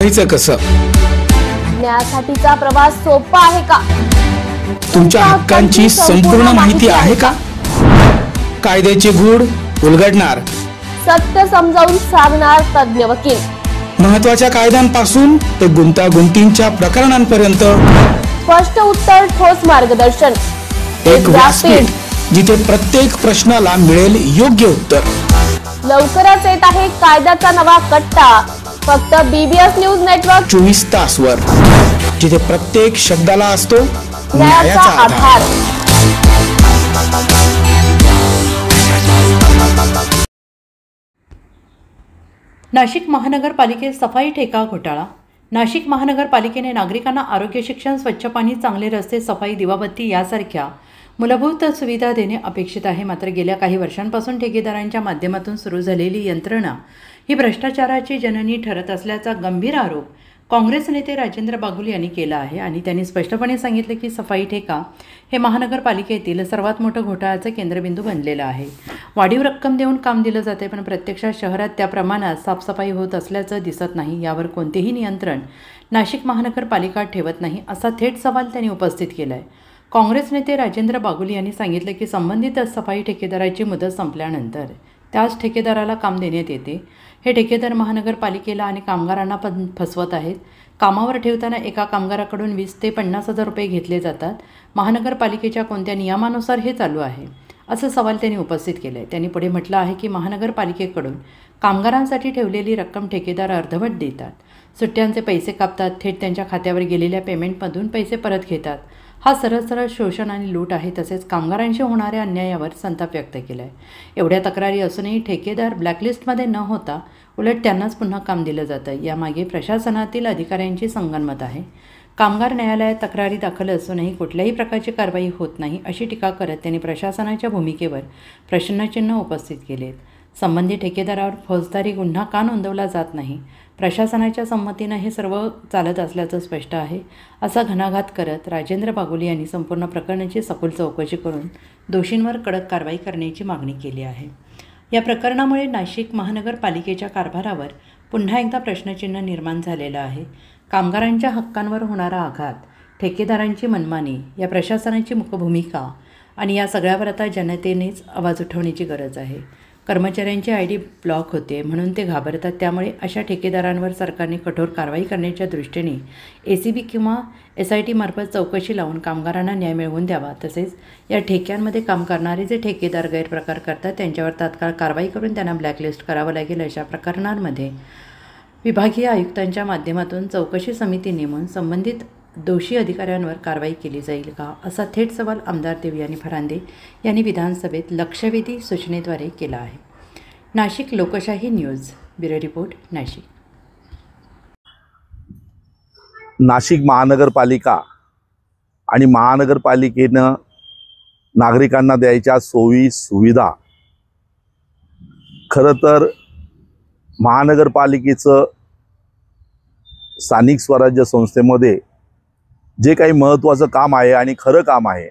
कसं न्यायासाठीचा प्रवास सोपा आहे का? तुमच्या हक्कांची संपूर्ण माहिती आहे का? कायद्याचे गूढ उलगडणार, सत्य समजावून सांगणार तज्ञ वकील, महत्त्वाच्या कायद्यांपासून ते गुंतागुंतींच्या प्रकरणांपर्यंत स्पष्ट उत्तर, ठोस मार्गदर्शन, एक व्यासपीठ जिथे प्रत्येक प्रश्नाला मिळेल योग्य उत्तर। लवकरच येत आहे कायद्याचा नवा कट्टा, फक्त BBS न्यूज नेटवर्क 24 तासवर, जिथे प्रत्येक शब्दाला असतो न्यायाचा आधार। नाशिक महानगरपालिकेत सफाई ठेका घोटाळा। नाशिक महानगरपालिकेने नागरिकांना आरोग्य, शिक्षण, स्वच्छ पाणी, चांगले रस्ते, सफाई, दिवाबत्ती यासारख्या मूलभूत सुविधा देणे अपेक्षित आहे। मात्र गेल्या काही वर्षांपासून ठेकेदारांच्या माध्यमातून सुरू झालेली यंत्रणा ही भ्रष्टाचाराची जननी ठरत असल्याचा गंभीर आरोप काँग्रेस नेते राजेंद्र बागुल यांनी केला आहे आणि त्यांनी स्पष्टपणे सांगितले की सफाई ठेका हे महानगरपालिकेतील सर्वात मोठं घोटाळ्याचं केंद्रबिंदू बनलेलं आहे। वाढीव रक्कम देऊन काम दिलं जाते, पण प्रत्यक्षात शहरात त्या प्रमाणात साफसफाई होत असल्याचं दिसत नाही। यावर कोणतेही नियंत्रण नाशिक महानगरपालिका ठेवत नाही, असा थेट सवाल त्यांनी उपस्थित केला आहे। काँग्रेस नेते राजेंद्र बागुल यांनी सांगितलं की संबंधित सफाई ठेकेदाराची मुदत संपल्यानंतर त्याच ठेकेदाराला काम देण्यात येते। हे ठेकेदार महानगरपालिकेला आणि कामगारांना पण फसवत आहेत। कामावर ठेवताना एका कामगाराकडून 20 ते 50 हजार रुपये घेतले जातात। महानगरपालिकेच्या कोणत्या नियमानुसार हे चालू आहे, असं सवाल त्यांनी उपस्थित केलं आहे। त्यांनी पुढे म्हटलं आहे की महानगरपालिकेकडून कामगारांसाठी ठेवलेली रक्कम ठेकेदार अर्धवट देतात, सुट्ट्यांचे पैसे कापतात, थेट त्यांच्या खात्यावर गेलेल्या पेमेंटमधून पैसे परत घेतात। हा सरळ शोषण आणि लूट आहे। तसेच कामगारांशी होणाऱ्या अन्यायावर संताप व्यक्त केला आहे। एवढ्या तक्रारी असूनही ठेकेदार ब्लॅकलिस्टमध्ये न होता उलट त्यांनाच पुन्हा काम दिलं जातं। यामागे प्रशासनातील अधिकाऱ्यांची संगनमत आहे। कामगार न्यायालयात तक्रारी दाखल असूनही कुठल्याही प्रकारची कारवाई होत नाही, अशी टीका करत त्यांनी प्रशासनाच्या भूमिकेवर प्रश्नचिन्ह उपस्थित केलेत। संबंधित ठेकेदारावर फौजदारी गुन्हा का नोंदवला जात नाही? प्रशासनाच्या संमतीनं हे सर्व चालत असल्याचं स्पष्ट आहे, असा घणाघात करत राजेंद्र बागुल यांनी संपूर्ण प्रकरणाची सखोल चौकशी करून दोषींवर कडक कारवाई करण्याची मागणी केली आहे। या प्रकरणामुळे नाशिक महानगरपालिकेच्या कारभारावर पुन्हा एकदा प्रश्नचिन्ह निर्माण झालेलं आहे। कामगारांच्या हक्कांवर होणारा आघात, ठेकेदारांची मनमानी, या प्रशासनाची मुख्य भूमिका आणि या सगळ्यावर आता जनतेनेच आवाज उठवण्याची गरज आहे। कर्मचाऱ्यांचे ID ब्लॉक होते म्हणून ते घाबरतात, त्यामुळे अशा ठेकेदारांवर सरकारने कठोर कारवाई करण्याच्या दृष्टीने ACB किंवा SIT मार्फत चौकशी लावून कामगारांना न्याय मिळवून द्यावा। तसेच या ठेक्यांमध्ये काम करणारे जे ठेकेदार गैरप्रकार करतात त्यांच्यावर तात्काळ कारवाई करून त्यांना ब्लॅकलिस्ट करावं लागेल। अशा प्रकरणांमध्ये विभागीय आयुक्तांच्या माध्यमातून चौकशी समिती नेमून संबंधित दोषी अधिकाऱ्यांवर कारवाई केली जाईल का, असा थेट सवाल आमदार देवयानी फरांदे यांनी विधानसभेत लक्षवेधी सूचनेद्वारे केला आहे। नाशिक लोकशाही news bureau report, Nashik. Nashik महानगरपालिका आणि महानगरपालिकेनं नागरिकांना द्यायच्या सोयी सुविधा, खरं तर महानगरपालिकेचं स्थानिक स्वराज्य संस्थेमध्ये जे काही महत्त्वाचं काम आहे आणि खरं काम आहे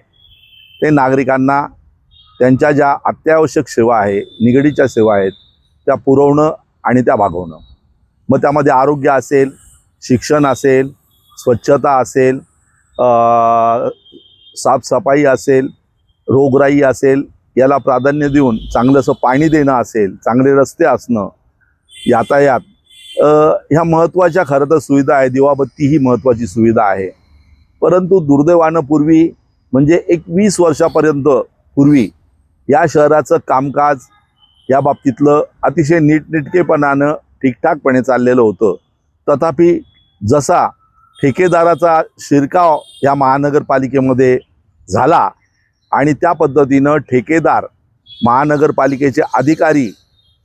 ते नागरिकांना त्यांच्या ज्या अत्यावश्यक सेवा आहे, निगडीच्या सेवा आहेत त्या पुरवणं आणि त्या भागवणं। मग त्यामध्ये आरोग्य असेल, शिक्षण असेल, स्वच्छता असेल, साफसफाई असेल, रोगराई असेल, याला प्राधान्य देऊन चांगलंसं पाणी देणं असेल, चांगले रस्ते असणं, यातायात, ह्या महत्त्वाच्या खरं तर सुविधा आहे। दिवाबत्ती ही महत्त्वाची सुविधा आहे। परंतु दुर्दैवानं पूर्वी म्हणजे 20 वर्षापर्यंत पूर्वी या शहराचं कामकाज या बाबतीतलं अतिशय नीटनेटकेपणानं ठीकठाकपणे चाललेलं होतं। तथापि जसा ठेकेदाराचा शिरकाव या महानगरपालिकेमध्ये झाला आणि त्या पद्धतीनं ठेकेदार, महानगरपालिकेचे अधिकारी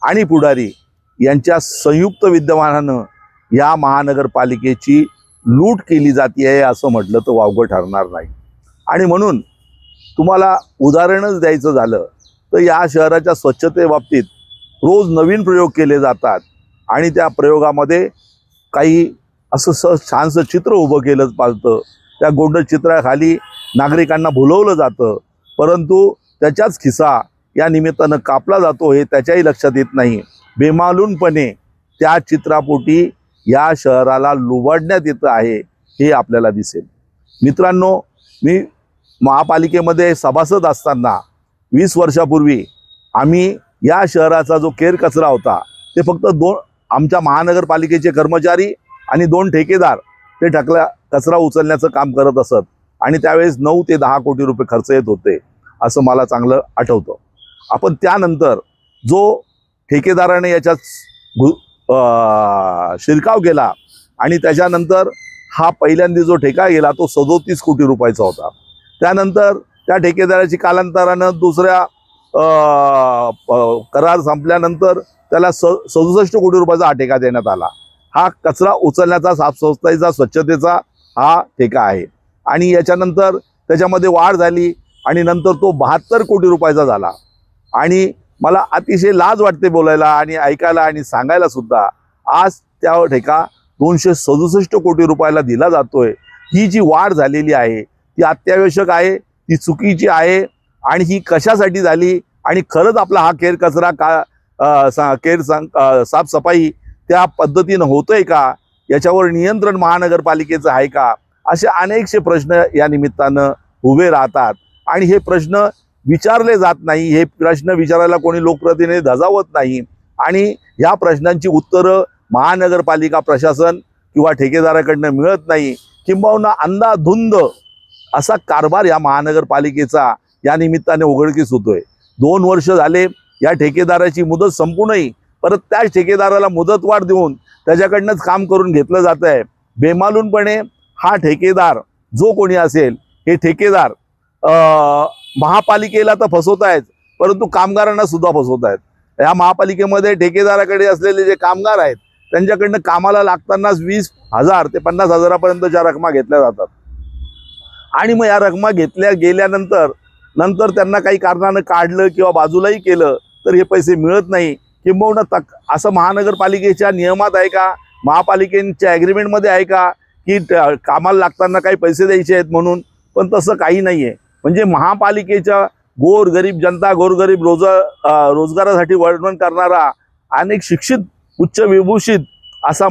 आणि पुढारी यांच्या संयुक्त विद्यमानानं या महानगरपालिकेची लूट केली जाते आहे असं म्हटलं तर वावगं ठरणार नाही। आणि म्हणून तुम्हाला उदाहरणच द्यायचं झालं तर या शहराच्या स्वच्छतेबाबतीत रोज नवीन प्रयोग केले जातात आणि त्या प्रयोगामध्ये काही असं छानसं चित्र उभं केलं पाहतं, त्या गोंड चित्राखाली नागरिकांना बोलवलं जातं, परंतु त्याच्याच खिसा या निमित्तानं कापला जातो हे त्याच्याही लक्षात येत नाही। बेमालूनपणे त्या चित्रापोटी या शहराला लुबाडण्यात येतं आहे हे आपल्याला दिसेल. मित्रांनो, मी महापालिकेमध्ये सभासद असताना 20 वर्षापूर्वी आम्ही या शहराचा जो केर कचरा होता ते फक्त आमच्या महानगरपालिकेचे कर्मचारी आणि 2 ठेकेदार ते कचरा उचलण्याचं काम करत असत आणि त्यावेळेस 9 ते 10 कोटी रुपये खर्च येत होते असं मला चांगलं आठवतं. आपण त्यानंतर जो ठेकेदाराने याच्यात शिरकाव केला आणि त्याच्यानंतर हा पहिल्यांदा जो ठेका गेला तो 37 कोटी रुपयाचा होता. त्यानंतर त्या ठेकेदाराची कालांतरानं दुसऱ्या करार संपल्यानंतर त्याला 67 कोटी रुपयाचा हा ठेका देण्यात आला. हा कचरा उचलण्याचा, साफसफाईचा, स्वच्छतेचा हा ठेका आहे. आणि याच्यानंतर त्याच्यामध्ये वाढ झाली आणि नंतर तो 72 कोटी रुपयाचा झाला. आणि मला अतिशय लाज वाटते बोलायला आणि ऐकायला आणि सांगायला सुद्धा, आज त्या ठेका 267 कोटी रुपयाला दिला जातोय. ही जी वाढ झालेली आहे ती अत्यावश्यक आहे, ती चुकीची आहे. आणि ही कशासाठी झाली आणि खरंच आपला हा केर कचरा साफसफाई त्या पद्धतीनं होतोय का, याच्यावर नियंत्रण महानगरपालिकेचं आहे का, असे अनेकसे प्रश्न या निमित्तानं उभे राहतात. आणि हे प्रश्न विचारले जात नाही, हे प्रश्न विचारायला कोणी लोकप्रतिनिधी धजावत नाही. आणि ह्या प्रश्नांची उत्तरं महानगरपालिका प्रशासन किंवा ठेकेदाराकडनं मिळत नाही. किंबहुना अंधाधुंद असा कारभार या महानगरपालिकेचा या निमित्ताने उघडकीस होतोय. 2 वर्ष झाले या ठेकेदाराची मुदत संपूनही परत त्याच ठेकेदाराला मुदतवाढ देऊन त्याच्याकडनंच काम करून घेतलं जात आहे. बेमालूनपणे हा ठेकेदार जो कोणी असेल, हे ठेकेदार महापालिकेला तर फसवत आहेत परंतु कामगारांना सुद्धा फसवत आहेत. या महापालिकेमध्ये ठेकेदाराकडे असलेले जे कामगार आहेत त्यांच्याकडनं कामाला लागतानाच 20,000 ते 50,000पर्यंतच्या रकमा घेतल्या जातात. आणि मग या रकमा घेतल्या गेल्यानंतर त्यांना काही कारणानं काढलं किंवा बाजूलाही केलं तर हे पैसे मिळत नाही. किंबहुना असं महानगरपालिकेच्या नियमात आहे का, महापालिकेच्या ॲग्रीमेंटमध्ये आहे का की कामाला लागताना काही पैसे द्यायचे आहेत म्हणून? पण तसं काही नाही आहे. म्हणजे महापालिकेच्या गोरगरीब जनता, गोरगरीब रोजगारासाठी वर्णन करणारा अनेक शिक्षित, उच्च विभूषित असा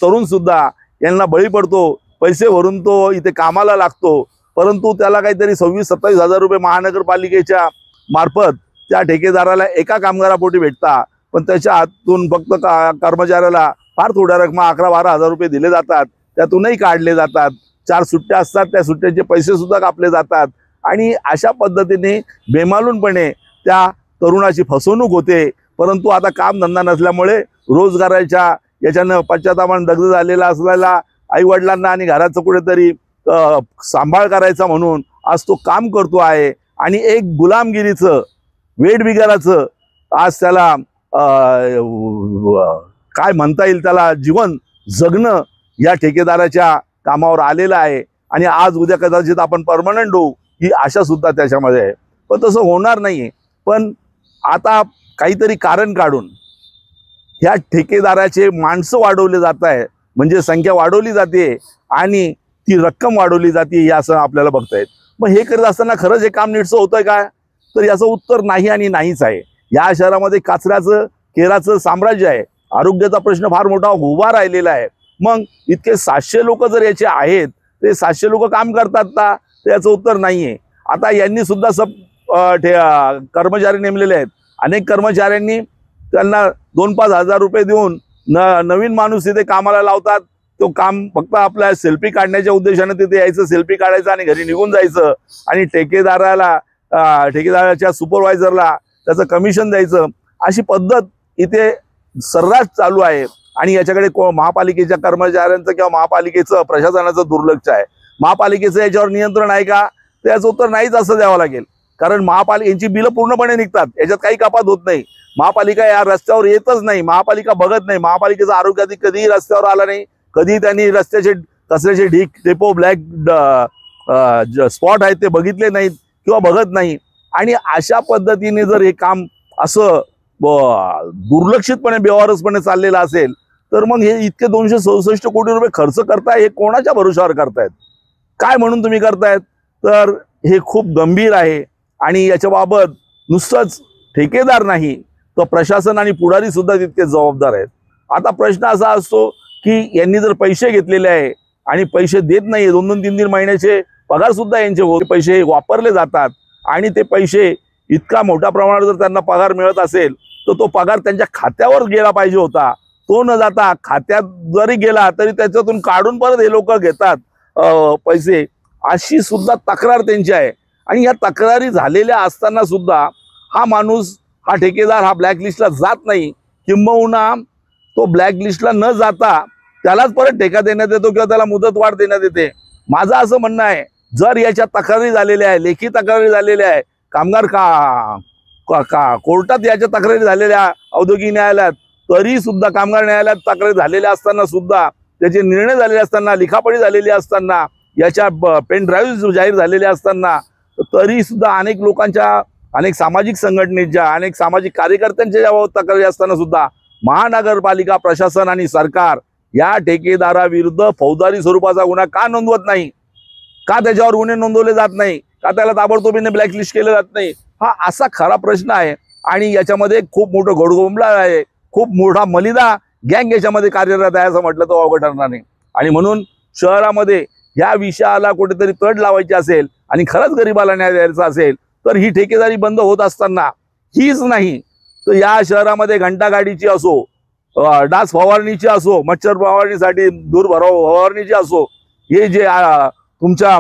तरुणसुद्धा यांना बळी पडतो. पैसे भरून तो इथे कामाला लागतो, परंतु त्याला काहीतरी 26-27 हजार रुपये महानगरपालिकेच्या मार्फत त्या ठेकेदाराला एका कामगारापोटी भेटता. पण त्याच्या हातून फक्त कर्मचाऱ्याला फार थोड्या रकमा 11-12 हजार रुपये दिले जातात, त्यातूनही काढले जातात. 4 सुट्ट्या असतात, त्या सुट्ट्याचे पैसे सुद्धा कापले जातात. आणि अशा पद्धतीने बेमालूनपणे त्या तरुणाची फसवणूक होते. परंतु आता कामधंदा नसल्यामुळे रोजगाराच्या याच्यानं पश्चातापानं दग्ध झालेला असलेला आईवडिलांना आणि घराचं कुठेतरी सांभाळ करायचा म्हणून आज तो काम करतो आहे. आणि एक गुलामगिरीचं, वेठबिगाराचं आज त्याला काय म्हणता येईल, त्याला जीवन जगणं या ठेकेदाराच्या कामावर आलेलं आहे. आणि आज उद्या कदाचित आपण परमनंट होऊ ही आशा सुद्धा त्याच्यामध्ये आहे. पण तसं होणार नाही. पण आता काहीतरी कारण काढून ह्या ठेकेदाराचे माणसं वाढवले जात आहे, म्हणजे संख्या वाढवली जाते आणि ती रक्कम वाढवली जाते, असं आपल्याला बघता येत. मग हे करत असताना खरंच हे काम नीटसं होतंय का? तर याचं उत्तर नाही आणि नाहीच आहे. या शहरामध्ये कचऱ्याचं, केराचं साम्राज्य आहे. आरोग्याचा प्रश्न फार मोठा उभा राहिलेला आहे. मग इतके 700 लोक जर याचे आहेत, ते 700 लोक काम करतात का? तर याचं उत्तर नाही आहे. आता यांनी सुद्धा कर्मचारी नेमलेले आहेत. अनेक कर्मचाऱ्यांनी त्यांना 2-5 हजार रुपये देऊन नवीन माणूस तिथे कामाला लावतात. तो काम फक्त आपल्या सेल्फी काढण्याच्या उद्देशाने तिथे यायचं, सेल्फी काढायचं आणि घरी निघून जायचं. आणि ठेकेदाराच्या सुपरवायझरला त्याचं कमिशन द्यायचं, अशी पद्धत इथे सर्रास चालू आहे. आणि याच्याकडे महापालिकेच्या कर्मचाऱ्यांचं किंवा महापालिकेचं प्रशासनाचं दुर्लक्ष आहे. महापालिकेचं याच्यावर नियंत्रण आहे का? तर याचं उत्तर नाहीच असं द्यावं लागेल. कारण यांची बिलं पूर्णपणे निघतात, याच्यात काही कपात होत नाही. महापालिका या रस्त्यावर येतच नाही, महापालिका बघत नाही. महापालिकेचा आरोग्य अधिकारी कधीही रस्त्यावर आला नाही, कधी त्यांनी रस्त्याचे कचऱ्याचे ढीक, डेपो, ब्लॅक स्पॉट आहेत ते बघितले नाहीत किंवा बघत नाही. आणि अशा पद्धतीने जर हे काम असं दुर्लक्षितपणे, बेवारसपणे चाललेलं असेल तर मग हे इतके 267 कोटी रुपये खर्च करताय, हे कोणाच्या भरोशावर करतायत, काय म्हणून तुम्ही करतायत? तर हे खूप गंभीर आहे. आणि याच्याबाबत नुसतंच ठेकेदार नाही तर प्रशासन आणि पुढारी सुद्धा तितके जबाबदार आहेत. आता प्रश्न असा असतो की यांनी जर पैसे घेतलेले आहे आणि पैसे देत नाही, 2-2, 3-3 महिन्याचे पगार सुद्धा यांचे होते, पैसे वापरले जातात आणि ते पैसे इतका मोठ्या प्रमाणात जर त्यांना पगार मिळत असेल तर तो पगार त्यांच्या खात्यावर गेला पाहिजे होता. तो न जाता खात्यात जरी गेला तरी त्याच्यातून काढून परत हे लोक घेतात पैसे, अशी सुद्धा तक्रार त्यांची आहे. आणि या तक्रारी झालेल्या असताना सुद्धा हा माणूस, हा ठेकेदार हा ब्लॅकलिस्टला जात नाही, किंबहुना तो ब्लॅकलिस्टला न जाता त्यालाच परत ठेका देण्यात येतो किंवा त्याला मुदतवाढ देण्यात येते. माझं असं म्हणणं आहे, जर याच्या तक्रारी झालेल्या आहे, लेखी तक्रारी झालेल्या आहे, कामगार कोर्टात याच्या तक्रारी झालेल्या, औद्योगिक न्यायालयात, तरी सुद्धा कामगार न्यायालयात तक्रारी झालेल्या असताना सुद्धा, त्याचे निर्णय झालेले असताना, लिखापडी झालेली असताना, याच्या पेन ड्राईव्ह जाहीर झालेल्या असताना, तरी सुद्धा अनेक लोकांच्या, अनेक सामाजिक संघटनेच्या, अनेक सामाजिक कार्यकर्त्यांच्या याबाबत तक्रारी असताना सुद्धा महानगरपालिका प्रशासन आणि सरकार या ठेकेदाराविरुद्ध फौजदारी स्वरूपाचा गुन्हा का नोंदवत नाही? का त्याच्यावर गुन्हे नोंदवले जात नाही? का त्याला ताबडतोबीने ब्लॅकलिस्ट केलं जात नाही? हा असा खरा प्रश्न आहे. आणि याच्यामध्ये खूप मोठं घोडगोंबला आहे, खूप मोठा मलिदा गँग याच्यामध्ये कार्यरत आहे असं म्हटलं तर अवघड ठरणार नाही. आणि म्हणून शहरामध्ये या विषयाला कुठेतरी तड लावायची असेल आणि खरंच गरिबाला न्याय द्यायचा असेल तर ही ठेकेदारी बंद होत असताना हीच नाही तर या शहरामध्ये घंटागाडीची असो, डास फवारणीची असो, मच्छर फवारणीसाठी दूर फवारणीची असो, हे जे तुमच्या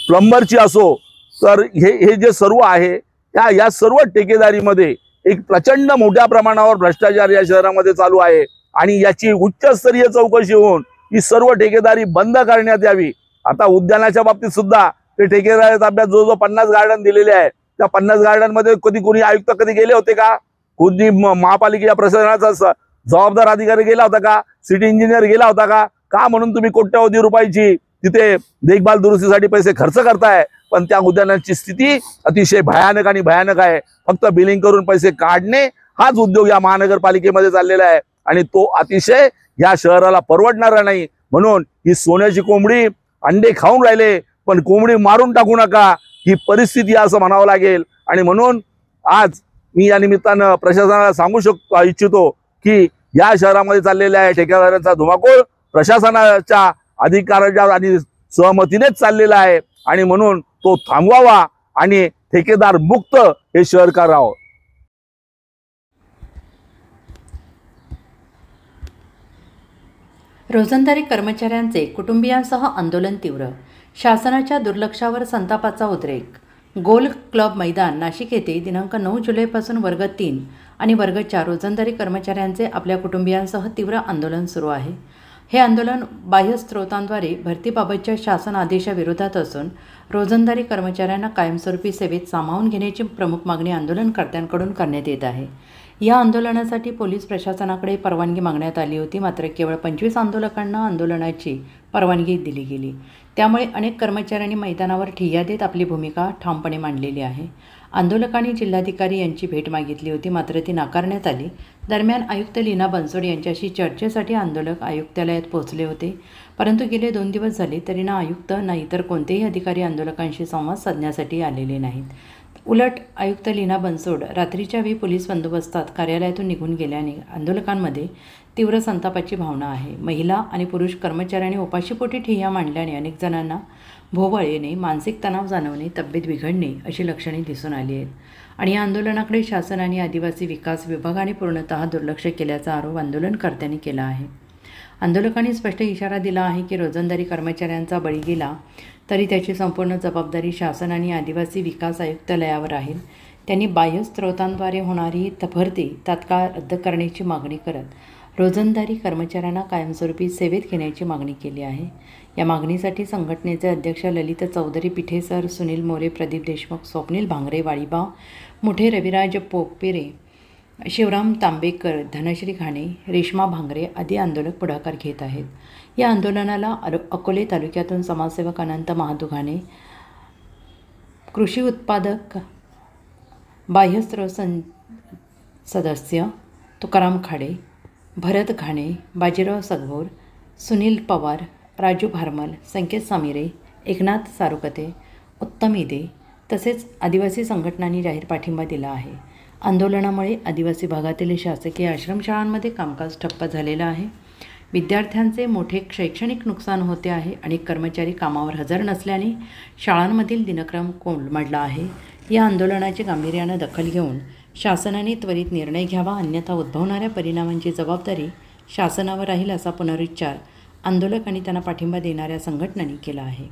प्लंबरची असो, तर हे जे सर्व आहे या सर्व ठेकेदारीमध्ये एक प्रचंड मोठ्या प्रमाणावर भ्रष्टाचार या शहरामध्ये चालू आहे. आणि याची उच्चस्तरीय चौकशी होऊन ही सर्व ठेकेदारी बंद करण्यात यावी. आता उद्यानाच्या बाबतीत सुद्धा ते ठेकेदारी ताब्यात जो 50 गार्डन दिलेले आहे, त्या 50 गार्डन मध्ये कधी कोणी आयुक्त कधी गेले होते का? कोणी महापालिकेच्या प्रशासनाचा जबाबदार अधिकारी गेला होता का? सिटी इंजिनियर गेला होता का? का म्हणून तुम्ही कोट्यवधी रुपयाची तिथे देखभाल दुरुस्तीसाठी पैसे खर्च करताय, पण त्या उद्यानाची स्थिती अतिशय भयानक आणि भयानक आहे. फक्त बिलिंग करून पैसे काढणे हाच उद्योग या महानगरपालिकेमध्ये चाललेला आहे आणि तो अतिशय या शहराला परवडणारा नाही. म्हणून ही सोन्याची कोंबडी अंडे खाऊन राहिले पण कोंबडी मारून टाकू नका, ही परिस्थिती असं म्हणावं लागेल. आणि म्हणून आज मी या निमित्तानं प्रशासनाला सांगू इच्छितो की या शहरामध्ये चाललेल्या ठेकेदारांचा धुमाकूळ प्रशासनाच्या अधिकाराच्या आणि सहमतीनेच चाललेला आहे आणि म्हणून तो थांबवावा आणि ठेकेदार मुक्त हे शहर करावं. रोजंदारी कर्मचाऱ्यांचे कुटुंबियांसह आंदोलन तीव्र. शासनाच्या दुर्लक्षावर संतापाचा उद्रेक. गोल क्लब मैदान नाशिक येथे दिनांक 9 जुलैपासून वर्ग 3 आणि वर्ग 4 रोजंदारी कर्मचाऱ्यांचे आपल्या कुटुंबियांसह तीव्र आंदोलन सुरू आहे. हे आंदोलन बाह्य स्रोतांद्वारे भरतीबाबतच्या शासन आदेशाविरोधात असून रोजंदारी कर्मचाऱ्यांना कायमस्वरूपी सेवेत सामावून घेण्याची प्रमुख मागणी आंदोलनकर्त्यांकडून करण्यात येत आहे. या आंदोलनासाठी पोलीस प्रशासनाकडे परवानगी मागण्यात आली होती, मात्र केवळ 25 आंदोलकांना आंदोलनाची परवानगी दिली गेली. त्यामुळे अनेक कर्मचाऱ्यांनी मैदानावर ठिय्या देत आपली भूमिका ठामपणे मांडलेली आहे. आंदोलकांनी जिल्हाधिकारी यांची भेट मागितली होती, मात्र ती नाकारण्यात आली. दरम्यान आयुक्त लीना बनसोड यांच्याशी चर्चेसाठी आंदोलक आयुक्तालयात पोहोचले होते, परंतु गेले 2 दिवस झाले तरी ना आयुक्त ना इतर कोणतेही अधिकारी आंदोलकांशी संवाद साधण्यासाठी आलेले नाहीत. उलट आयुक्त लीना बनसोड रात्रीच्या वेळी पोलीस बंदोबस्तात कार्यालयातून निघून गेल्याने आंदोलकांमध्ये तीव्र संतापाची भावना आहे. महिला आणि पुरुष कर्मचाऱ्यांनी उपाशीपोटी ठिय्या मांडल्याने अनेक जणांना भोवळ येणे, मानसिक तणाव जाणवणे, तब्येत बिघडणे अशी लक्षणे दिसून आली आहेत. आणि या आंदोलनाकडे शासन आणि आदिवासी विकास विभागाने पूर्णतः दुर्लक्ष केल्याचा आरोप आंदोलनकर्त्यांनी केला आहे. आंदोलकांनी स्पष्ट इशारा दिला आहे की रोजंदारी कर्मचाऱ्यांचा बळी गेला तरी त्याची संपूर्ण जबाबदारी शासन आणि आदिवासी विकास आयुक्तालयावर राहील. त्यांनी बाह्य स्रोतांद्वारे होणारी भरती तात्काळ रद्द करण्याची मागणी करत रोजंदारी कर्मचाऱ्यांना कायमस्वरूपी सेवेत घेण्याची मागणी केली आहे. या मागणीसाठी संघटनेचे अध्यक्ष ललित चौधरी, पिठेसर, सुनील मोरे, प्रदीप देशमुख, स्वप्नील भांगरे, वाळीबा मुठे, रविराज पोपेरे, शिवराम तांबेकर, धनश्री घाणे, रेश्मा भांगरे आदी आंदोलक पुढाकार घेत आहेत. या आंदोलनाला अकोले तालुक्यातून समाजसेवक अनंत महादुघाणे, कृषी उत्पादक बाह्यस्रोत सदस्य तुकाराम खाडे, भरत घाणे, बाजीराव सगभोर, सुनील पवार, राजू भारमल, संकेत सामिरे, एकनाथ सारुकते, उत्तम इदे तसेच आदिवासी संघटनांनी जाहीर पाठिंबा दिला आहे. आंदोलनामुळे आदिवासी भागातील शासकीय आश्रमशाळांमध्ये कामकाज ठप्प झालेलं आहे. विद्यार्थ्यांचे मोठे शैक्षणिक नुकसान होते आहे. अनेक कर्मचारी कामावर हजर नसल्याने शाळांमधील दिनक्रम कोलमडला आहे. या आंदोलनाची गांभीर्यानं दखल घेऊन शासनाने त्वरित निर्णय घ्यावा, अन्यथा उद्भवणाऱ्या परिणामांची जबाबदारी शासनावर राहील असा पुनरुच्चार आंदोलक आणि त्यांना पाठिंबा देणाऱ्या संघटनांनी केला आहे.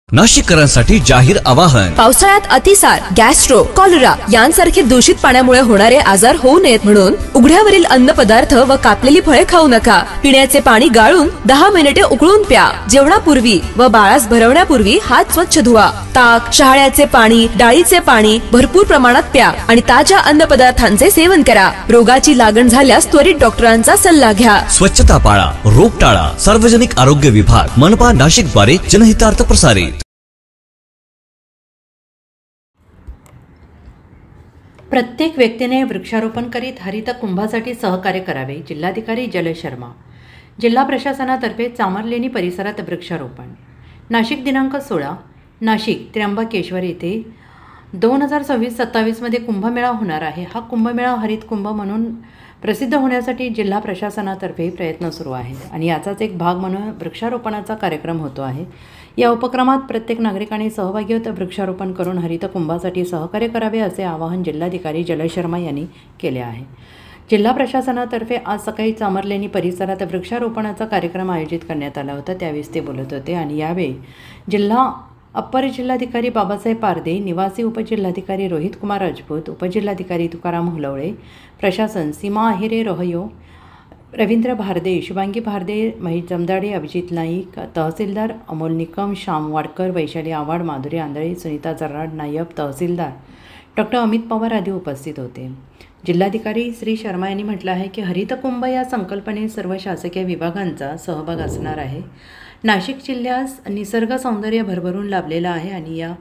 नाशिककरांसाठी जाहीर आवाहन. पावसाळ्यात अतिसार, गॅस्ट्रो, कॉलरा यांसारखे दूषित पाण्यामुळे होणारे आजार होऊ नयेत म्हणून उघड्यावरील अन्नपदार्थ व कापलेली फळे खाऊ नका. पिण्याचे पाणी गाळून 10 मिनिटे उकळून प्या. जेवणापूर्वी व बाळास भरवण्यापूर्वी हात स्वच्छ धुवा. ताक, शहाळ्याचे पाणी, डाळीचे पाणी भरपूर प्रमाणात प्या आणि ताज्या अन्नपदार्थांचे सेवन करा. रोगाची लागण झाल्यास त्वरित डॉक्टरांचा सल्ला घ्या. स्वच्छता पाळा, रोग टाळा. सार्वजनिक आरोग्य विभाग, मनपा नाशिक द्वारे जनहितार्थ प्रसारित. प्रत्येक व्यक्तीने वृक्षारोपण करीत हरित कुंभासाठी सहकार्य करावे. जिल्हाधिकारी जलज शर्मा. जिल्हा प्रशासनातर्फे चामरलेणी परिसरात वृक्षारोपण. नाशिक दिनांक 16 नाशिक त्र्यंबकेश्वर येथे 2026-27 मध्ये कुंभमेळा होणार आहे. हा कुंभमेळा हरित कुंभ म्हणून प्रसिद्ध होण्यासाठी जिल्हा प्रशासनातर्फे प्रयत्न सुरू आहेत आणि याचाच एक भाग म्हणून वृक्षारोपणाचा कार्यक्रम होतो आहे. या उपक्रमात प्रत्येक नागरिकाने सहभागी होत वृक्षारोपण करून हरित कुंभासाठी सहकार्य करावे असे आवाहन जिल्हाधिकारी जलज शर्मा यांनी केले आहे. जिल्हा प्रशासनातर्फे आज सकाळी चामरलेणी परिसरात वृक्षारोपणाचा कार्यक्रम आयोजित करण्यात आला होता. त्यावेळेस ते बोलत होते आणि यावेळी जिल्हा अप्पर जिल्हाधिकारी बाबासाहेब पारदे, निवासी उपजिल्हाधिकारी रोहित कुमार राजपूत, उपजिल्हाधिकारी तुकाराम हुलवळे, प्रशासन सीमा आहिरे रोहयो, रवींद्र भारदे, शुभांगी भारदे, महेश जमदाडे, अभिजित नाईक, तहसीलदार अमोल निकम, श्याम वाडकर, वैशाली आव्हाड, माधुरी आंधळे, सुनीता जर्राड, नायब तहसीलदार डॉक्टर अमित पवार आदी उपस्थित होते. जिल्हाधिकारी श्री शर्मा यांनी म्हटलं आहे की हरित कुंभ या संकल्पनेत सर्व शासकीय विभागांचा सहभाग असणार आहे. नाशिक जिल्ह्यास निसर्ग सौंदर्य भरभरून लाभलेलं आहे आणि या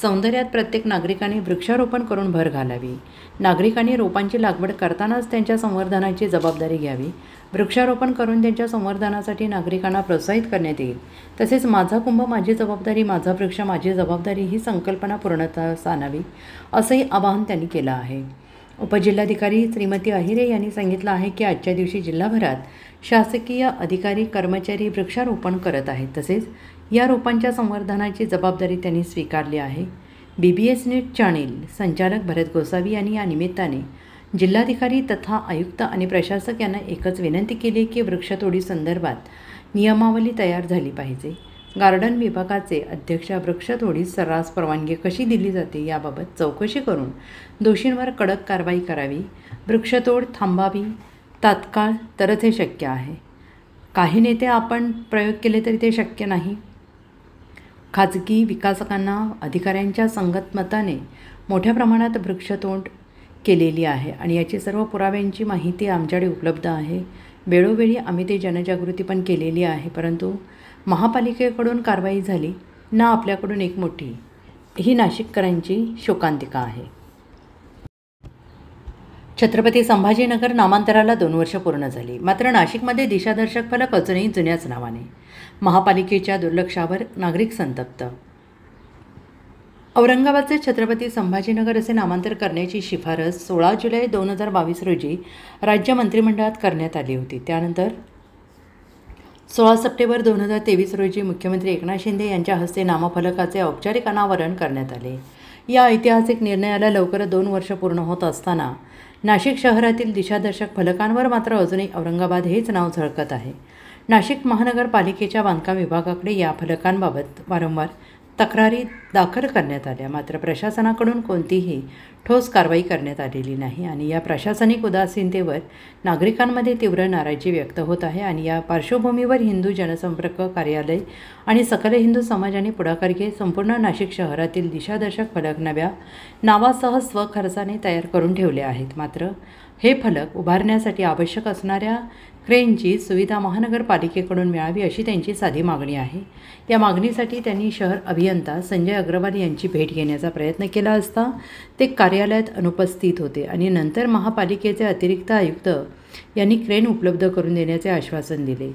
सौंदर्यात प्रत्येक नागरिकाने वृक्षारोपण करून भर घालावी. नागरिकांनी रोपांची लागवड करतानाच त्यांच्या संवर्धनाची जबाबदारी घ्यावी. वृक्षारोपण करून त्यांच्या संवर्धनासाठी नागरिकांना प्रोत्साहित करण्यात येईल. तसेच माझा कुंभ माझी जबाबदारी, माझा वृक्ष माझी जबाबदारी ही संकल्पना पूर्णतः आणावी असंही आवाहन त्यांनी केलं आहे. उपजिल्हाधिकारी श्रीमती अहिरे यांनी सांगितलं आहे की आजच्या दिवशी जिल्हाभरात शासकीय अधिकारी कर्मचारी वृक्षारोपण करत आहेत. तसेच या रोपांच्या संवर्धनाची जबाबदारी त्यांनी स्वीकारली आहे. BBS न्यूज चॅनेल संचालक भरत गोसावी यांनी या निमित्ताने जिल्हाधिकारी तथा आयुक्त आणि प्रशासक यांना एकच विनंती केली की वृक्षतोडी संदर्भात नियमावली तयार झाली पाहिजे. गार्डन विभागाचे अध्यक्ष वृक्षतोडीस सर्रास परवानगी कशी दिली जाते याबाबत चौकशी करून दोषींवर कडक कारवाई करावी. वृक्षतोड थांबावी तात्काळ, तरच हे शक्य आहे. काही नेते आपण प्रयोग केले तरी ते शक्य नाही. खाजगी विकासकांना अधिकाऱ्यांच्या संगतमताने मोठ्या प्रमाणात वृक्षतोड केलेली आहे आणि याची सर्व पुराव्यांची माहिती आमच्याकडे उपलब्ध आहे. वेळोवेळी आम्ही ते जनजागृती पण केलेली आहे, परंतु महापालिकेकडून कारवाई झाली ना आपल्याकडून एक मोठी ही नाशिककरांची शोकांतिका आहे. छत्रपती संभाजीनगर नामांतराला 2 वर्ष पूर्ण झाली, मात्र नाशिकमध्ये दिशादर्शक फलक अजूनही जुन्याच नावाने. महापालिकेच्या दुर्लक्षावर नागरिक संतप्त. औरंगाबादचे छत्रपती संभाजीनगर असे नामांतर करण्याची शिफारस 16 जुलै 2022 रोजी राज्य मंत्रिमंडळात करण्यात आली होती. त्यानंतर 16 सप्टेंबर 2023 रोजी मुख्यमंत्री एकनाथ शिंदे यांच्या हस्ते नामफलकाचे औपचारिक अनावरण करण्यात आले. या ऐतिहासिक निर्णयाला लवकरच 2 वर्ष पूर्ण होत असताना नाशिक शहरातील दिशादर्शक फलकांवर मात्र अजूनही औरंगाबाद हेच नाव झळकत आहे. नाशिक महानगरपालिकेच्या बांधकाम विभागाकडे या फलकांबाबत वारंवार तक्रारी दाखल करण्यात आल्या, मात्र प्रशासनाकडून कोणतीही ठोस कारवाई करण्यात आलेली नाही आणि या प्रशासनिक उदासीनतेवर नागरिकांमध्ये तीव्र नाराजी व्यक्त होत आहे. आणि या पार्श्वभूमीवर हिंदू जनसंपर्क कार्यालय आणि सकल हिंदू समाजाने पुढाकार घेत संपूर्ण नाशिक शहरातील दिशादर्शक फलक नव्या नावासह स्वखर्चाने तयार करून ठेवले आहेत. मात्र हे फलक उभारण्यासाठी आवश्यक असणाऱ्या क्रेनची सुविधा महानगरपालिकेकडून मिळावी अशी त्यांची साधी मागणी आहे. या मागणीसाठी त्यांनी शहर अभियंता संजय अग्रवाल यांची भेट घेण्याचा प्रयत्न केला असता ते कार्यालयात अनुपस्थित होते आणि नंतर महापालिकेचे अतिरिक्त आयुक्त यांनी क्रेन उपलब्ध करून देण्याचे आश्वासन दिले.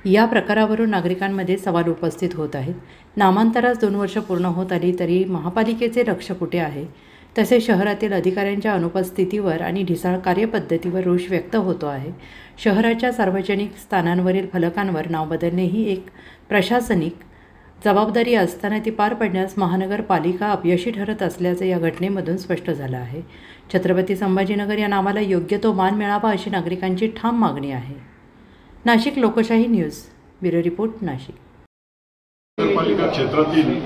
या प्रकारावरून नागरिकांमध्ये सवाल उपस्थित होत आहेत. नामांतरास 2 वर्ष पूर्ण होत आली तरी महापालिकेचे लक्ष कुठे आहे? तसेच शहरातील अधिकाऱ्यांच्या अनुपस्थितीवर आणि ढिसाळ कार्यपद्धतीवर रोष व्यक्त होतो आहे. शहराच्या सार्वजनिक स्थानांवरील फलकांवर नाव बदलणे ही एक प्रशासनिक जबाबदारी असताना ती पार पाडण्यास महानगरपालिका अपयशी ठरत असल्याचे या घटनेमधून स्पष्ट झालं आहे. छत्रपती संभाजीनगर या नावाला योग्य तो मान मिळावा अशी नागरिकांची ठाम मागणी आहे. नाशिक लोकशाही न्यूज ब्युरो रिपोर्ट नाशिक. नगरपालिका क्षेत्रातील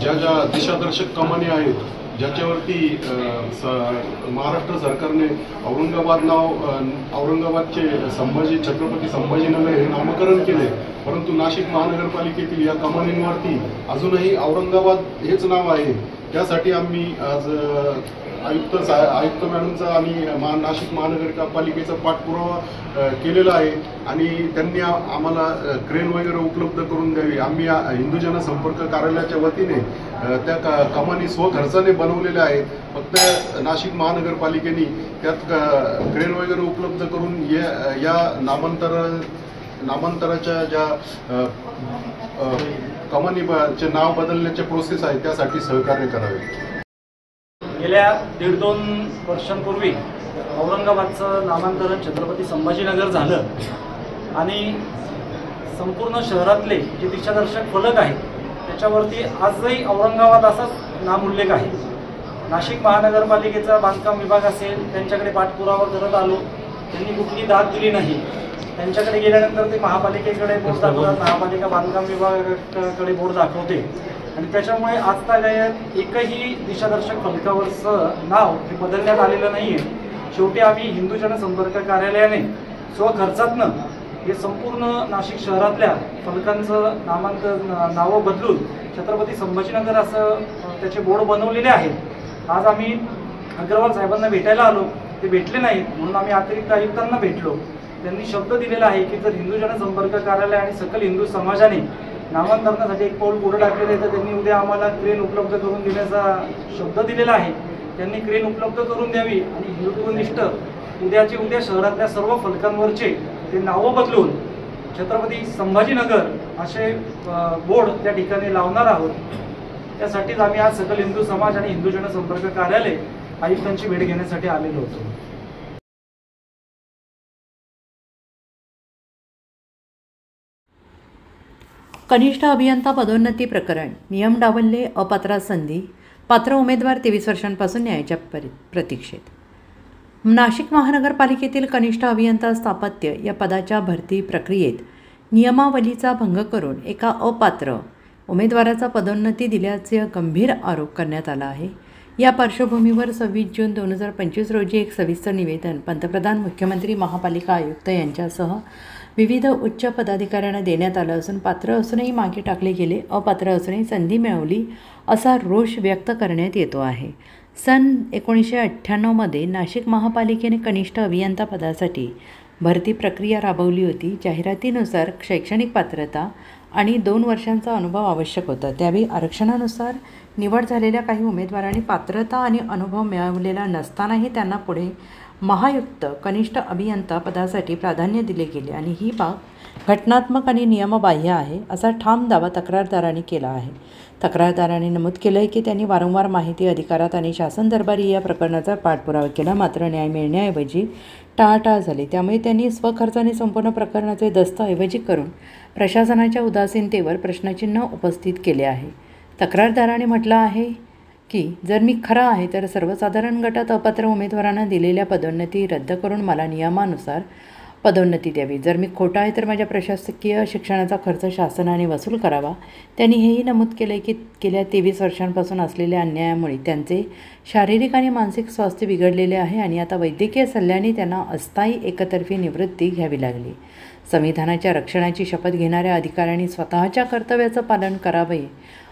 ज्या दिशादर्शक कमानी आहेत, ज्याच्यावरती महाराष्ट्र सरकारने औरंगाबादचे छत्रपती संभाजीनगर हे नामकरण केले, परंतु नाशिक महानगरपालिकेतील या कमानींवरती अजूनही औरंगाबाद हेच नाव आहे. त्यासाठी आम्ही आज आयुक्त मॅडमचा आणि नाशिक महानगरपालिकेचा पाठपुरावा केलेला आहे आणि त्यांनी आम्हाला क्रेन वगैरे उपलब्ध करून द्यावी. आम्ही हिंदू जनसंपर्क कार्यालयाच्या वतीने त्या कमानी स्वखर्चाने बनवलेल्या आहेत. फक्त नाशिक महानगरपालिकेने त्यात क्रेन वगैरे उपलब्ध करून या नामांतराच्या ज्या कमानीचे नाव बदलण्याचे प्रोसेस आहे त्यासाठी सहकार्य करावे. गेल्या 1.5-2 वर्षांपूर्वी औरंगाबादचं नामांतरण छत्रपती संभाजीनगर झालं आणि संपूर्ण शहरातले जे दिशादर्शक फलक आहेत त्याच्यावरती आजही औरंगाबाद असाच नामोल्लेख आहे. नाशिक महानगरपालिकेचा बांधकाम विभाग असेल, त्यांच्याकडे पाठपुरावा करत आलो, त्यांनी कुठली दाद दिली नाही. त्यांच्याकडे गेल्यानंतर ते महापालिकेकडे बोर्ड दाखवतात, महापालिका बांधकाम विभागाकडे बोर्ड दाखवते आणि त्याच्यामुळे आजतागायत एकही दिशादर्शक फलकावरचं नाव हे बदलण्यात आलेलं नाही आहे. शेवटी आम्ही हिंदू जनसंपर्क कार्यालयाने स्वखर्चातनं हे संपूर्ण नाशिक शहरातल्या फलकांचं नावं बदलून छत्रपती संभाजीनगर असं त्याचे बोर्ड बनवलेले आहेत. आज आम्ही अग्रवाल साहेबांना भेटायला आलो, ते भेटले नाहीत म्हणून आम्ही अतिरिक्त आयुक्तांना भेटलो. त्यांनी शब्द दिलेला आहे की जर हिंदू जनसंपर्क कार्यालय आणि सकल हिंदू समाजाने नामांतरणासाठी एक पाऊल पुढे टाकलेले तर त्यांनी उद्या आम्हाला क्रेन उपलब्ध करून देण्याचा शब्द दिलेला आहे. त्यांनी क्रेन उपलब्ध करून द्यावी आणि हिंदुत्वनिष्ठ उद्याचे उद्या शहरातल्या सर्व फलकांवरचे ते नावं बदलून छत्रपती संभाजीनगर असे बोर्ड त्या ठिकाणी लावणार आहोत. त्यासाठीच आम्ही आज सकल हिंदू समाज आणि हिंदू जनसंपर्क कार्यालय आयुक्तांची भेट घेण्यासाठी आलेलो होतो. कनिष्ठ अभियंता पदोन्नती प्रकरण नियम डावलले, अपात्र संधी, पात्र उमेदवार 23 वर्षांपासून न्यायाच्या प्रतीक्षेत. नाशिक महानगरपालिकेतील कनिष्ठ अभियंता स्थापत्य या पदाच्या भरती प्रक्रियेत नियमावलीचा भंग करून एका अपात्र उमेदवाराचा पदोन्नती दिल्याचे गंभीर आरोप करण्यात आला आहे. या पार्श्वभूमीवर 26 जून 2025 रोजी एक सविस्तर निवेदन पंतप्रधान, मुख्यमंत्री, महापालिका आयुक्त यांच्यासह विविध उच्च पदाधिकाऱ्यांना देण्यात आलं असून पात्र असूनही मागे टाकले गेले, अपात्र असूनही संधी मिळवली असा रोष व्यक्त करण्यात येतो आहे. सन 1998मध्ये नाशिक महापालिकेने कनिष्ठ अभियंता पदासाठी भरती प्रक्रिया राबवली होती. जाहिरातीनुसार शैक्षणिक पात्रता आणि 2 वर्षांचा अनुभव आवश्यक होता. त्यावेळी आरक्षणानुसार निवड झालेल्या काही उमेदवारांनी पात्रता आणि अनुभव मिळवलेला नसतानाही त्यांना पुढे महायुक्त कनिष्ठ अभियंता पदासाठी प्राधान्य दिले गेले आणि ही बाब घटनात्मक आणि नियमबाह्य आहे असा ठाम दावा तक्रारदारांनी केला आहे. तक्रारदारांनी नमूद केलं आहे की त्यांनी वारंवार माहिती अधिकारात आणि शासन दरबारी या प्रकरणाचा पाठपुरावा केला, मात्र न्याय मिळण्याऐवजी टाळाटाळ झाली. त्यामुळे त्यांनी स्वखर्चाने संपूर्ण प्रकरणाचे दस्तऐवजी करून प्रशासनाच्या उदासीनतेवर प्रश्नचिन्ह उपस्थित केले आहे. तक्रारदारांनी म्हटलं आहे की जर मी खरा आहे तर सर्वसाधारण गटात अपात्र उमेदवारांना दिलेल्या पदोन्नती रद्द करून मला नियमानुसार पदोन्नती द्यावी. जर मी खोटा आहे तर माझ्या प्रशासकीय शिक्षणाचा खर्च शासनाने वसूल करावा. त्यांनी हेही नमूद केले की गेल्या 23 वर्षांपासून असलेल्या अन्यायामुळे त्यांचे शारीरिक आणि मानसिक स्वास्थ्य बिघडलेले आहे आणि आता वैद्यकीय सल्ल्याने त्यांना अस्थायी एकतर्फी निवृत्ती घ्यावी लागली. संविधानाच्या रक्षणाची शपथ घेणाऱ्या अधिकाऱ्यांनी स्वतःच्या कर्तव्याचं पालन करावे,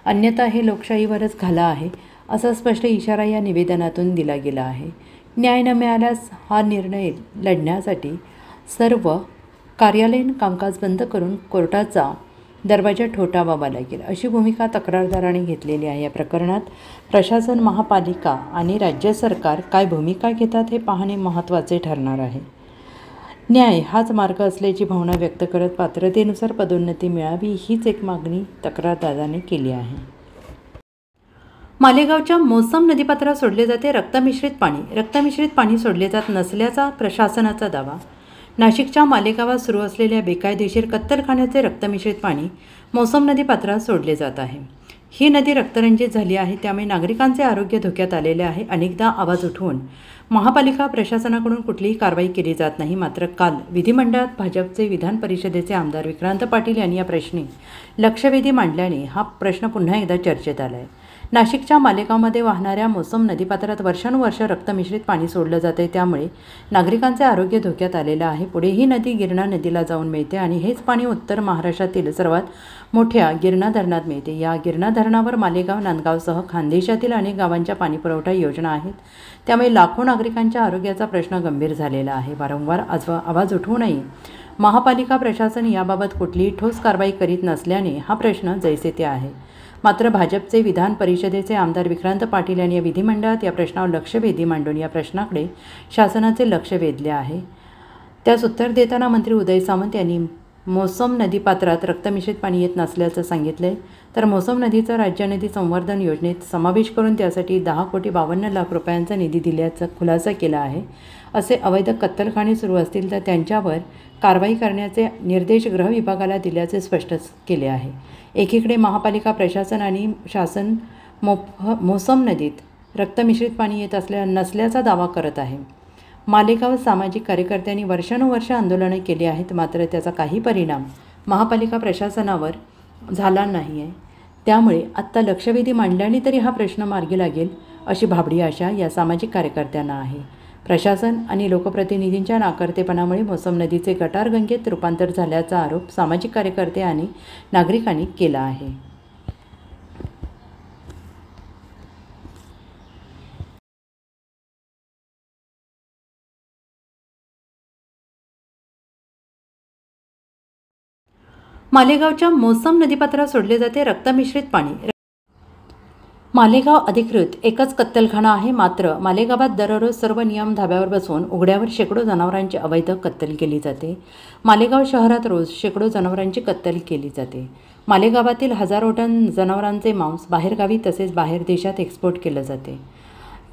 अन्यथा हे लोकशाहीवरच घाला आहे असा स्पष्ट इशारा या निवेदनातून दिला गेला आहे. न्याय न मिळाल्यास हा निर्णय लढण्यासाठी सर्व कार्यालयीन कामकाज बंद करून कोर्टाचा दरवाजा ठोठावावा लागेल अशी भूमिका तक्रारदारांनी घेतलेली आहे. या प्रकरणात प्रशासन, महापालिका आणि राज्य सरकार काय भूमिका घेतात हे पाहणे महत्त्वाचे ठरणार आहे. न्याय हाच मार्ग असल्याची भावना व्यक्त करत पात्रतेनुसार पदोन्नती मिळावी हीच एक मागणी तक्रारदारांनी केली आहे. मालेगावच्या मोसम नदीपात्रात सोडले जाते रक्तमिश्रित पाणी. रक्तमिश्रित पाणी सोडले जात नसल्याचा प्रशासनाचा दावा. नाशिकच्या मालेगावात सुरू असलेल्या बेकायदेशीर कत्तलखान्याचे रक्तमिश्रित पाणी मोसम नदीपात्रात सोडले जात आहे. ही नदी रक्तरंजित झाली आहे, त्यामुळे नागरिकांचे आरोग्य धोक्यात आलेले आहे. अनेकदा आवाज उठवून महापालिका प्रशासनाकडून कुठलीही कारवाई केली जात नाही. मात्र काल विधिमंडळात भाजपचे विधान परिषदेचे आमदार विक्रांत पाटील यांनी या प्रश्नी लक्षवेधी मांडल्याने हा प्रश्न पुन्हा एकदा चर्चेत आला आहे. नाशिकच्या मालेगावमध्ये वाहणाऱ्या मोसम नदीपात्रात वर्षानुवर्ष रक्तमिश्रित पाणी सोडलं जाते, त्यामुळे नागरिकांचे आरोग्य धोक्यात आलेलं आहे. पुढे ही नदी गिरणा नदीला जाऊन मिळते आणि हेच पाणी उत्तर महाराष्ट्रातील सर्वात मोठ्या गिरणा धरणात मिळते. या गिरणा धरणावर मालेगाव, नांदगावसह खानदेशातील अनेक गावांच्या पाणीपुरवठा योजना आहेत, त्यामुळे लाखो नागरिकांच्या आरोग्याचा प्रश्न गंभीर झालेला आहे. वारंवार आवाज उठवूनही महापालिका प्रशासन याबाबत कुठलीही ठोस कारवाई करीत नसल्याने हा प्रश्न जैसे ते आहे. मात्र भाजपचे विधान परिषदेचे आमदार विक्रांत पाटील यांनी विधिमंडळात या प्रश्नावर लक्षवेधी मांडून या प्रश्नाकडे शासनाचे लक्ष वेधले आहे. त्यास उत्तर देताना मंत्री उदय सामंत यांनी मोसम नदीपात्रात रक्तमिश्रित पाणी येत नसल्याचं सांगितले. तर मोसम नदीचा राज्य नदी संवर्धन योजनेत समावेश करून त्यासाठी 10,52,00,000 रुपयांचा निधी दिल्याचा खुलासा केला आहे. असे अवैध कत्तलखाने सुरू असतील तर त्यांच्यावर कारवाई करण्याचे निर्देश गृह विभागाला दिल्याचे स्पष्ट केले आहे. एकीकडे महापालिका प्रशासन आणि शासन मोसम नदीत रक्तमिश्रित पाणी येत नसल्याचा दावा करत आहे. मालेगाव सामाजिक कार्यकर्त्यांनी वर्षानुवर्ष आंदोलने केली आहेत, मात्र त्याचा काही परिणाम महापालिका प्रशासनावर झाला नाही आहे. त्यामुळे आत्ता लक्षवेधी मांडल्याने तरी हा प्रश्न मार्गी लागेल अशी भाबडी आशा या सामाजिक कार्यकर्त्यांना आहे. प्रशासन आणि लोकप्रतिनिधींच्या नाकर्तेपणामुळे मोसम नदीचे गटारगंगेत रूपांतर झाल्याचा आरोप सामाजिक कार्यकर्ते आणि नागरिकांनी केला आहे. मालेगावच्या मोसम नदीपात्रात सोडले जाते रक्तमिश्रित पाणी. मालेगाव अधिकृत एकच कत्तलखाना आहे, मात्र मालेगावात दररोज सर्व नियम धाब्यावर बसवून उघड्यावर शेकडो जनावरांची अवैध कत्तल केली जाते. मालेगाव शहरात रोज शेकडो जनावरांची कत्तल केली जाते. मालेगावातील हजारो टन जनावरांचे मांस बाहेरगावी तसेच बाहेर देशात एक्सपोर्ट केलं जाते.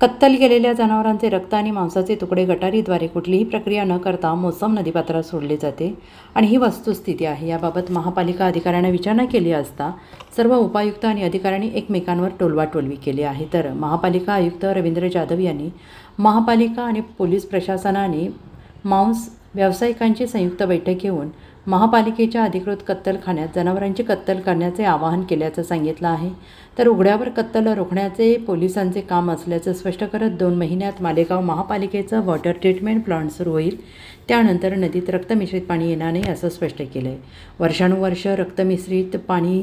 कत्तल केलेल्या जनावरांचे रक्त आणि मांसाचे तुकडे गटारीद्वारे कुठलीही प्रक्रिया न करता मोसम नदीपात्रात सोडले जाते आणि ही वस्तुस्थिती आहे. याबाबत महापालिका अधिकाऱ्यांना विचारणा केली असता सर्व उपायुक्त आणि अधिकाऱ्यांनी एकमेकांवर टोलवाटोलवी केली आहे. तर महापालिका आयुक्त रवींद्र जाधव यांनी महापालिका आणि पोलीस प्रशासनाने मांस व्यावसायिकांची संयुक्त बैठक घेऊन महापालिकेच्या अधिकृत कत्तलखान्यात जनावरांची कत्तल करण्याचे आवाहन केल्याचं सांगितलं आहे. तर उघड्यावर कत्तल रोखण्याचे पोलिसांचे काम असल्याचं स्पष्ट करत 2 महिन्यात मालेगाव महापालिकेचं वॉटर ट्रीटमेंट प्लांट सुरू होईल, त्यानंतर नदीत रक्तमिश्रित पाणी येणार नाही असं स्पष्ट केलं आहे. वर्षानुवर्ष रक्तमिश्रित पाणी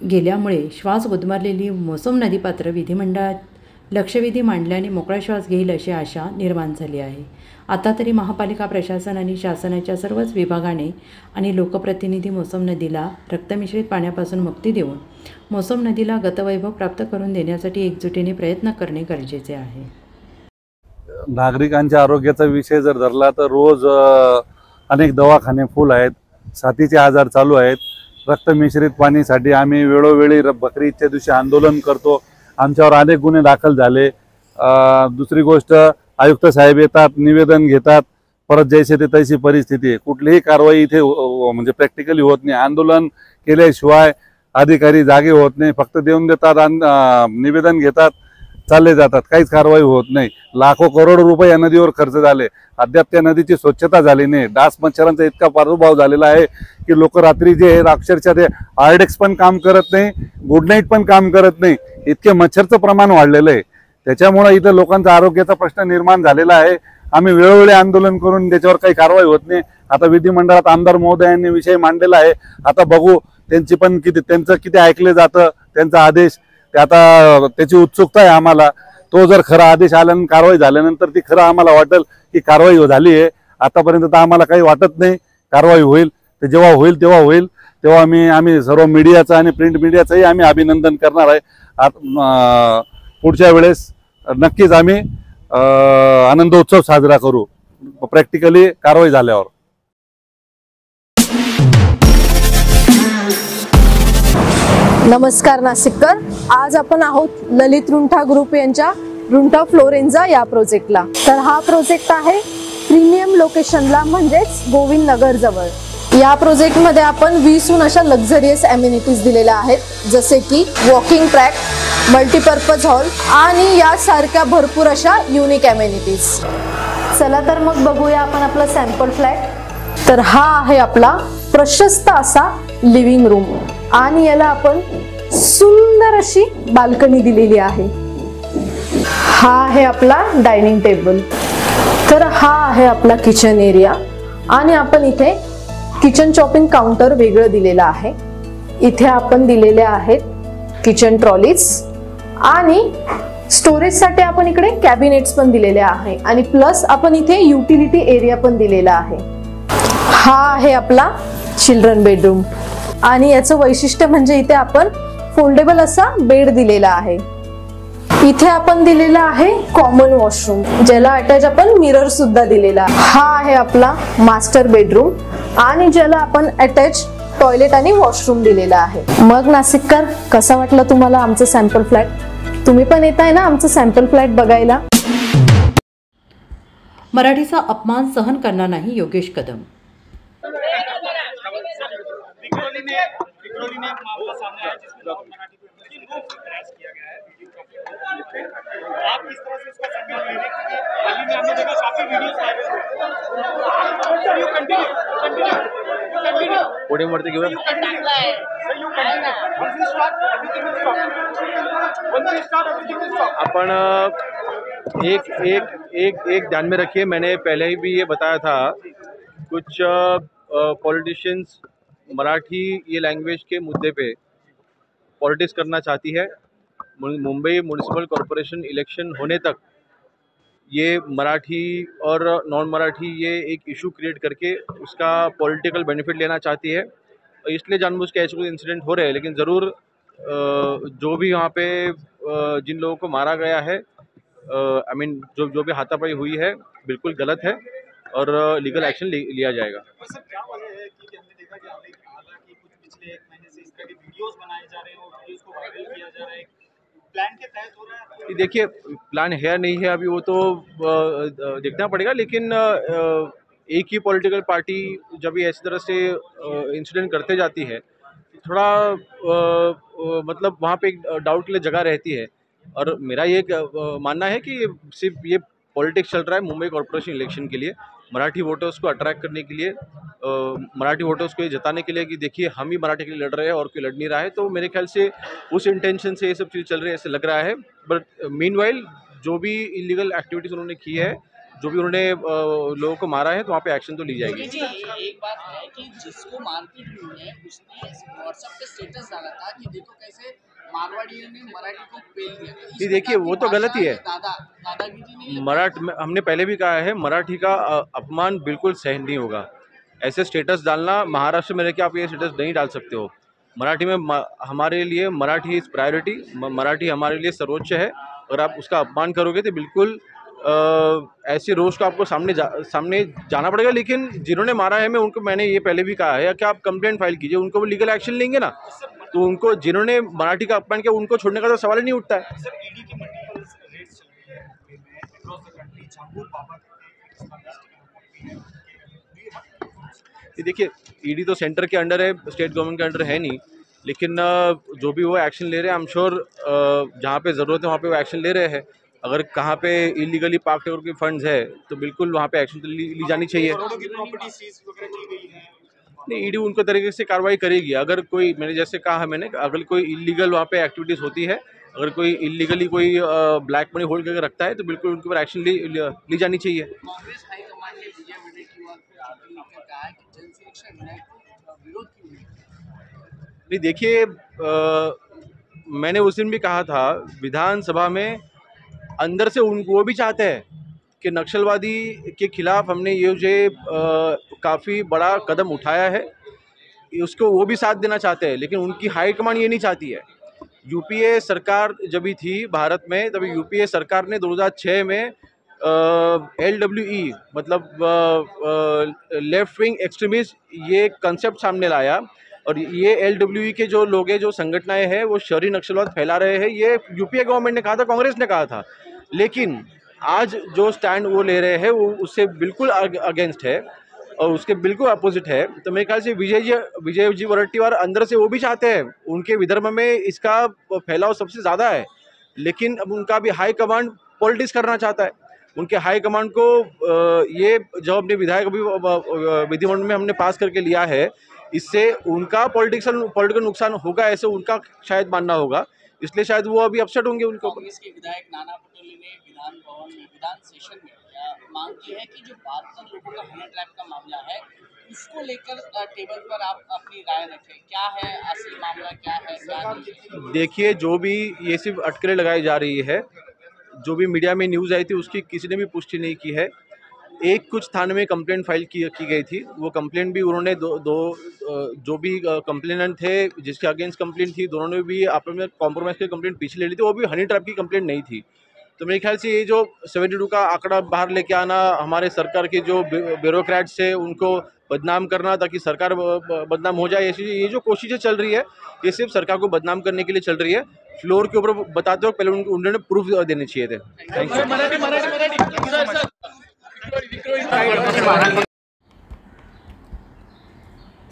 गेल्यामुळे श्वास गुदमरलेली मोसम नदीपात्र विधिमंडळात लक्षवेधी मांडल्याने मोकळा श्वास घेईल अशी आशा निर्माण झाली आहे. आता तरी महापालिका प्रशासन आणि शासनाच्या सर्वच विभागाने आणि लोकप्रतिनिधी मोसम नदीला रक्तमिश्रित पाण्यापासून मुक्ती देऊन मोसम नदीला गतवैभव प्राप्त करून देण्यासाठी एकजुटीने प्रयत्न करणे गरजेचे आहे. नागरिकांच्या आरोग्याचा विषय जर धरला तर रोज अनेक दवाखाने फुल आहेत, साथीचे आजार चालू आहेत. रक्तमिश्रित पाणीसाठी आम्ही वेळोवेळी बकरी ईदच्या दिवशी आंदोलन करतो. आमच्यावर अनेक गुन्हे दाखल झाले. दुसरी गोष्ट, आयुक्त साहेब येतात, निवेदन घेतात, परत जैसे ते तैसी परिस्थिती. कुठलीही कारवाई इथे म्हणजे प्रॅक्टिकली होत नाही. आंदोलन केल्याशिवाय अधिकारी जागे होत नाही, फक्त देऊन देतात, निवेदन घेतात, चालले जातात, काहीच कारवाई होत नाही. लाखो करोड रुपये या नदीवर खर्च झाले, अद्याप त्या नदीची स्वच्छता झाली नाही. डास मच्छरांचा इतका प्रादुर्भाव झालेला आहे की लोक रात्री जे अक्षरशः ते आर्डेक्स पण काम करत नाही, गुड नाईट पण काम करत नाही, इतके मच्छरचं प्रमाण वाढलेलं आहे. त्याच्यामुळे इथं लोकांचा आरोग्याचा प्रश्न निर्माण झालेला आहे. आम्ही वेळोवेळी आंदोलन करून त्याच्यावर काही कारवाई होत नाही. आता विधिमंडळात आमदार महोदयांनी विषय मांडलेला आहे. आता बघू त्यांचं किती ऐकले जातं, त्यांचा आदेश. ते आता त्याची उत्सुकता आहे आम्हाला. तो जर खरा आदेश आल्यानंतर कारवाई झाल्यानंतर ती खरं आम्हाला वाटेल की कारवाई झाली आहे. आतापर्यंत तर आम्हाला काही वाटत नाही कारवाई होईल. ते जेव्हा होईल तेव्हा आम्ही सर्व मीडियाचं आणि प्रिंट मीडियाचंही आम्ही अभिनंदन करणार आहे. पुढच्या वेळेस नक्कीच आम्ही आनंदोत्सव साजरा करू प्रॅक्टिकली कारवाई झाल्यावर. नमस्कार नाशिककर, आज आपण आहोत ललित रुंठा ग्रुप यांच्या रुंठा फ्लोरेन्झा या प्रोजेक्टला. तर हा प्रोजेक्ट आहे प्रीमियम लोकेशनला, म्हणजेच गोविंद नगर जवळ. या प्रोजेक्टमध्ये आपण 20हून अशा लक्झरियस अम्युनिटीज दिलेल्या आहेत, जसे की वॉकिंग ट्रॅक, मल्टीपर्पज हॉल आणि यासारख्या भरपूर अशा युनिक अम्युनिटीज. चला तर मग बघूया आपण आपला सॅम्पल फ्लॅट. तर हा आहे आपला प्रशस्त असा लिव्हिंग रूम आणि याला आपण सुंदर अशी बाल्कनी दिलेली आहे. हा आहे आपला डायनिंग टेबल. तर हा आहे आपला किचन एरिया आणि आपण इथे किचन चॉपिंग काउंटर वेगळं दिलेलं आहे. इथे आपण दिलेले आहेत किचन ट्रॉलीज आणि स्टोरेजसाठी आपण इकडे कॅबिनेट्स पण दिलेले आहे आणि प्लस आपण इथे युटिलिटी एरिया पण दिलेला आहे. हा आहे आपला चिल्ड्रन बेडरूम आणि याचं वैशिष्ट्य म्हणजे इथे आपण फोल्डेबल असा बेड दिलेला आहे. इथे आपण दिलेला आहे कॉमन वॉशरूम, ज्याला अटॅच आपण मिरर सुद्धा दिलेला आहे. हा आहे आपला मास्टर बेडरूम आणि ज्याला आपण अटॅच टॉयलेट आणि वॉशरूम दिलेला आहे. मग नाशिककर, कसा वाटला तुम्हाला आमचं सॅम्पल फ्लॅट? तुम्ही पण येताय ना आमचं सॅम्पल फ्लॅट बघायला? मराठीचा अपमान सहन करणार नाही योगेश कदम. अपन एक ध्यान में रखिए, मैंने पहले ही भी ये बताया था, कुछ पॉलिटिशियंस मराठी ये लैंग्वेज के मुद्दे पे पॉलिटिक्स करना चाहती है. मुंबई म्यूनिसिपल कॉरपोरेशन इलेक्शन होने तक ये मराठी और नॉन मराठी ये एक इशू क्रिएट करके उसका पॉलिटिकल बेनिफिट लेना चाहती है. इसलिए जानबूझ के ऐसे कुछ इंसिडेंट हो रहे हैं, लेकिन ज़रूर जो भी वहाँ पे जिन लोगों को मारा गया है, आई मीन जो भी हाथापाई हुई है, बिल्कुल गलत है और लीगल एक्शन लिया जाएगा. देखिए, प्लान है नहीं है अभी वो तो देखना पड़ेगा, लेकिन एक ही पॉलिटिकल पार्टी जब ये इस तरह से इंसिडेंट करते जाती है, थोड़ा मतलब वहाँ पे एक डाउट के लिए जगह रहती है. और मेरा ये मानना है कि सिर्फ ये पॉलिटिक्स चल रहा है मुंबई कॉरपोरेशन इलेक्शन के लिए, मराठी वोटर्स को अट्रैक्ट करने के लिए, मराठी वोटर्स को ये जताने के लिए कि देखिए हम ही मराठी के लिए लड़ रहे हैं और कोई लड़ नहीं रहा है. तो मेरे ख्याल से उस इंटेंशन से ये सब चीज़ चल रही है, ऐसे लग रहा है. बट मीनवाइल जो भी इलीगल एक्टिविटीज़ उन्होंने की है, जो भी उन्होंने लोगों को मारा है, तो वहाँ पे एक्शन तो ली जाएगी. एक बात है कि जिसको मारपीट हुई है उसने व्हाट्सएप पे स्टेटस डाला था कि देखो कैसे मारवाड़ियों ने मराठी को पेल दिया. ये देखिए, वो तो गलत ही है. हमने पहले भी कहा है, मराठी का अपमान बिल्कुल सहन नहीं होगा. ऐसे स्टेटस डालना, महाराष्ट्र में रह के आप ये स्टेटस नहीं डाल सकते हो. मराठी में हमारे लिए मराठी इज़ प्रायोरिटी, मराठी हमारे लिए सर्वोच्च है. अगर आप उसका अपमान करोगे तो बिल्कुल ऐसे रोज को आपको सामने जाना पड़ेगा. लेकिन जिन्होंने मारा है, मैंने ये पहले भी कहा है कि आप कंप्लेंट फाइल कीजिए, उनको भी लीगल एक्शन लेंगे ना. तो उनको, जिन्होंने मराठी का अपमान किया, उनको छोड़ने का तो सवाल ही नहीं उठता है. देखिए, ईडी तो सेंटर के अंडर है, स्टेट गवर्नमेंट के अंडर है नहीं, लेकिन जो भी वो एक्शन ले रहे हैं, आई एम श्योर जहाँ पे ज़रूरत है वहाँ पे वो एक्शन ले रहे हैं. अगर कहाँ पे इलीगली पार्क के फंड्स है तो बिल्कुल वहाँ पे एक्शन तो ली जानी चाहिए. नहीं, ईडी उनको तरीके से कार्रवाई करेगी. अगर कोई, मैंने जैसे कहा, अगर कोई इलीगल वहाँ पे एक्टिविटीज़ होती है, अगर कोई इलीगली कोई ब्लैक मनी होल्ड करके रखता है, तो बिल्कुल उनके ऊपर एक्शन ली जानी चाहिए. नहीं, देखिए, मैंने उस दिन भी कहा था, विधानसभा में अंदर से वो भी चाहते हैं कि नक्सलवादी के खिलाफ हमने ये जो काफ़ी बड़ा कदम उठाया है, उसको वो भी साथ देना चाहते हैं, लेकिन उनकी हाई कमांड ये नहीं चाहती है. यूपीए सरकार जब भी थी भारत में, तभी यूपीए सरकार ने 2006 में LWE मतलब लेफ्ट विंग एक्सट्रीमिस्ट ये कंसेप्ट सामने लाया और ये LWE के जो लोग हैं, जो संगठनाएं हैं, वो शहरी नक्सलवाद फैला रहे हैं। ये यूपीए गवर्नमेंट ने कहा था, कांग्रेस ने कहा था, लेकिन आज जो स्टैंड वो ले रहे हैं वो उससे बिल्कुल अगेंस्ट है और उसके बिल्कुल अपोजिट है। तो मेरे ख्याल से विजय जी वरट्टीवार अंदर से वो भी चाहते हैं, उनके विदर्भ में इसका फैलाव सबसे ज़्यादा है, लेकिन अब उनका भी हाई कमांड पॉलिटिक्स करना चाहता है। उनके हाई कमांड को ये जो अपने विधायक अभी विधिमंडल में हमने पास करके लिया है, इससे उनका पॉलिटिकल नुकसान होगा, ऐसे उनका शायद मानना होगा, इसलिए शायद वो अभी अपसेट होंगे उनके ऊपर। कांग्रेस के विधायक नाना पटोले ने विधान भवन में विधान सेशन में मांग की है कि जो 72 लोगों का हनी ट्रैप का मामला है उसको लेकर टेबल पर आप अपनी राय रखें। क्या है असली मामला, क्या है क्या नहीं? देखिए, जो भी ये सिर्फ अटकलें लगाई जा रही है, जो भी मीडिया में न्यूज़ आई थी उसकी किसी ने भी पुष्टि नहीं की है। एक कुछ थाने में कंप्लेंट फाइल की गई थी, वो कंप्लेंट भी उन्होंने जो भी कंप्लेनेंट थे जिसके अगेंस्ट कंप्लेंट थी, दोनों ने भी आपस में कॉम्प्रोमाइज़ की कंप्लेंट पीछे ले ली थी, वो भी हनी ट्रैप की कंप्लेंट नहीं थी। तो मेरे ख्याल से ये जो 72 का आंकड़ा बाहर लेके आना, हमारे सरकार के जो ब्यूरोक्रेट्स है उनको बदनाम करना ताकि सरकार बदनाम हो जाए, ऐसी ये जो कोशिशें चल रही है, ये सिर्फ सरकार को बदनाम करने के लिए चल रही है। फ्लोर के ऊपर बताते हो, पहले उन्होंने प्रूफ देने चाहिए थे। Thank you.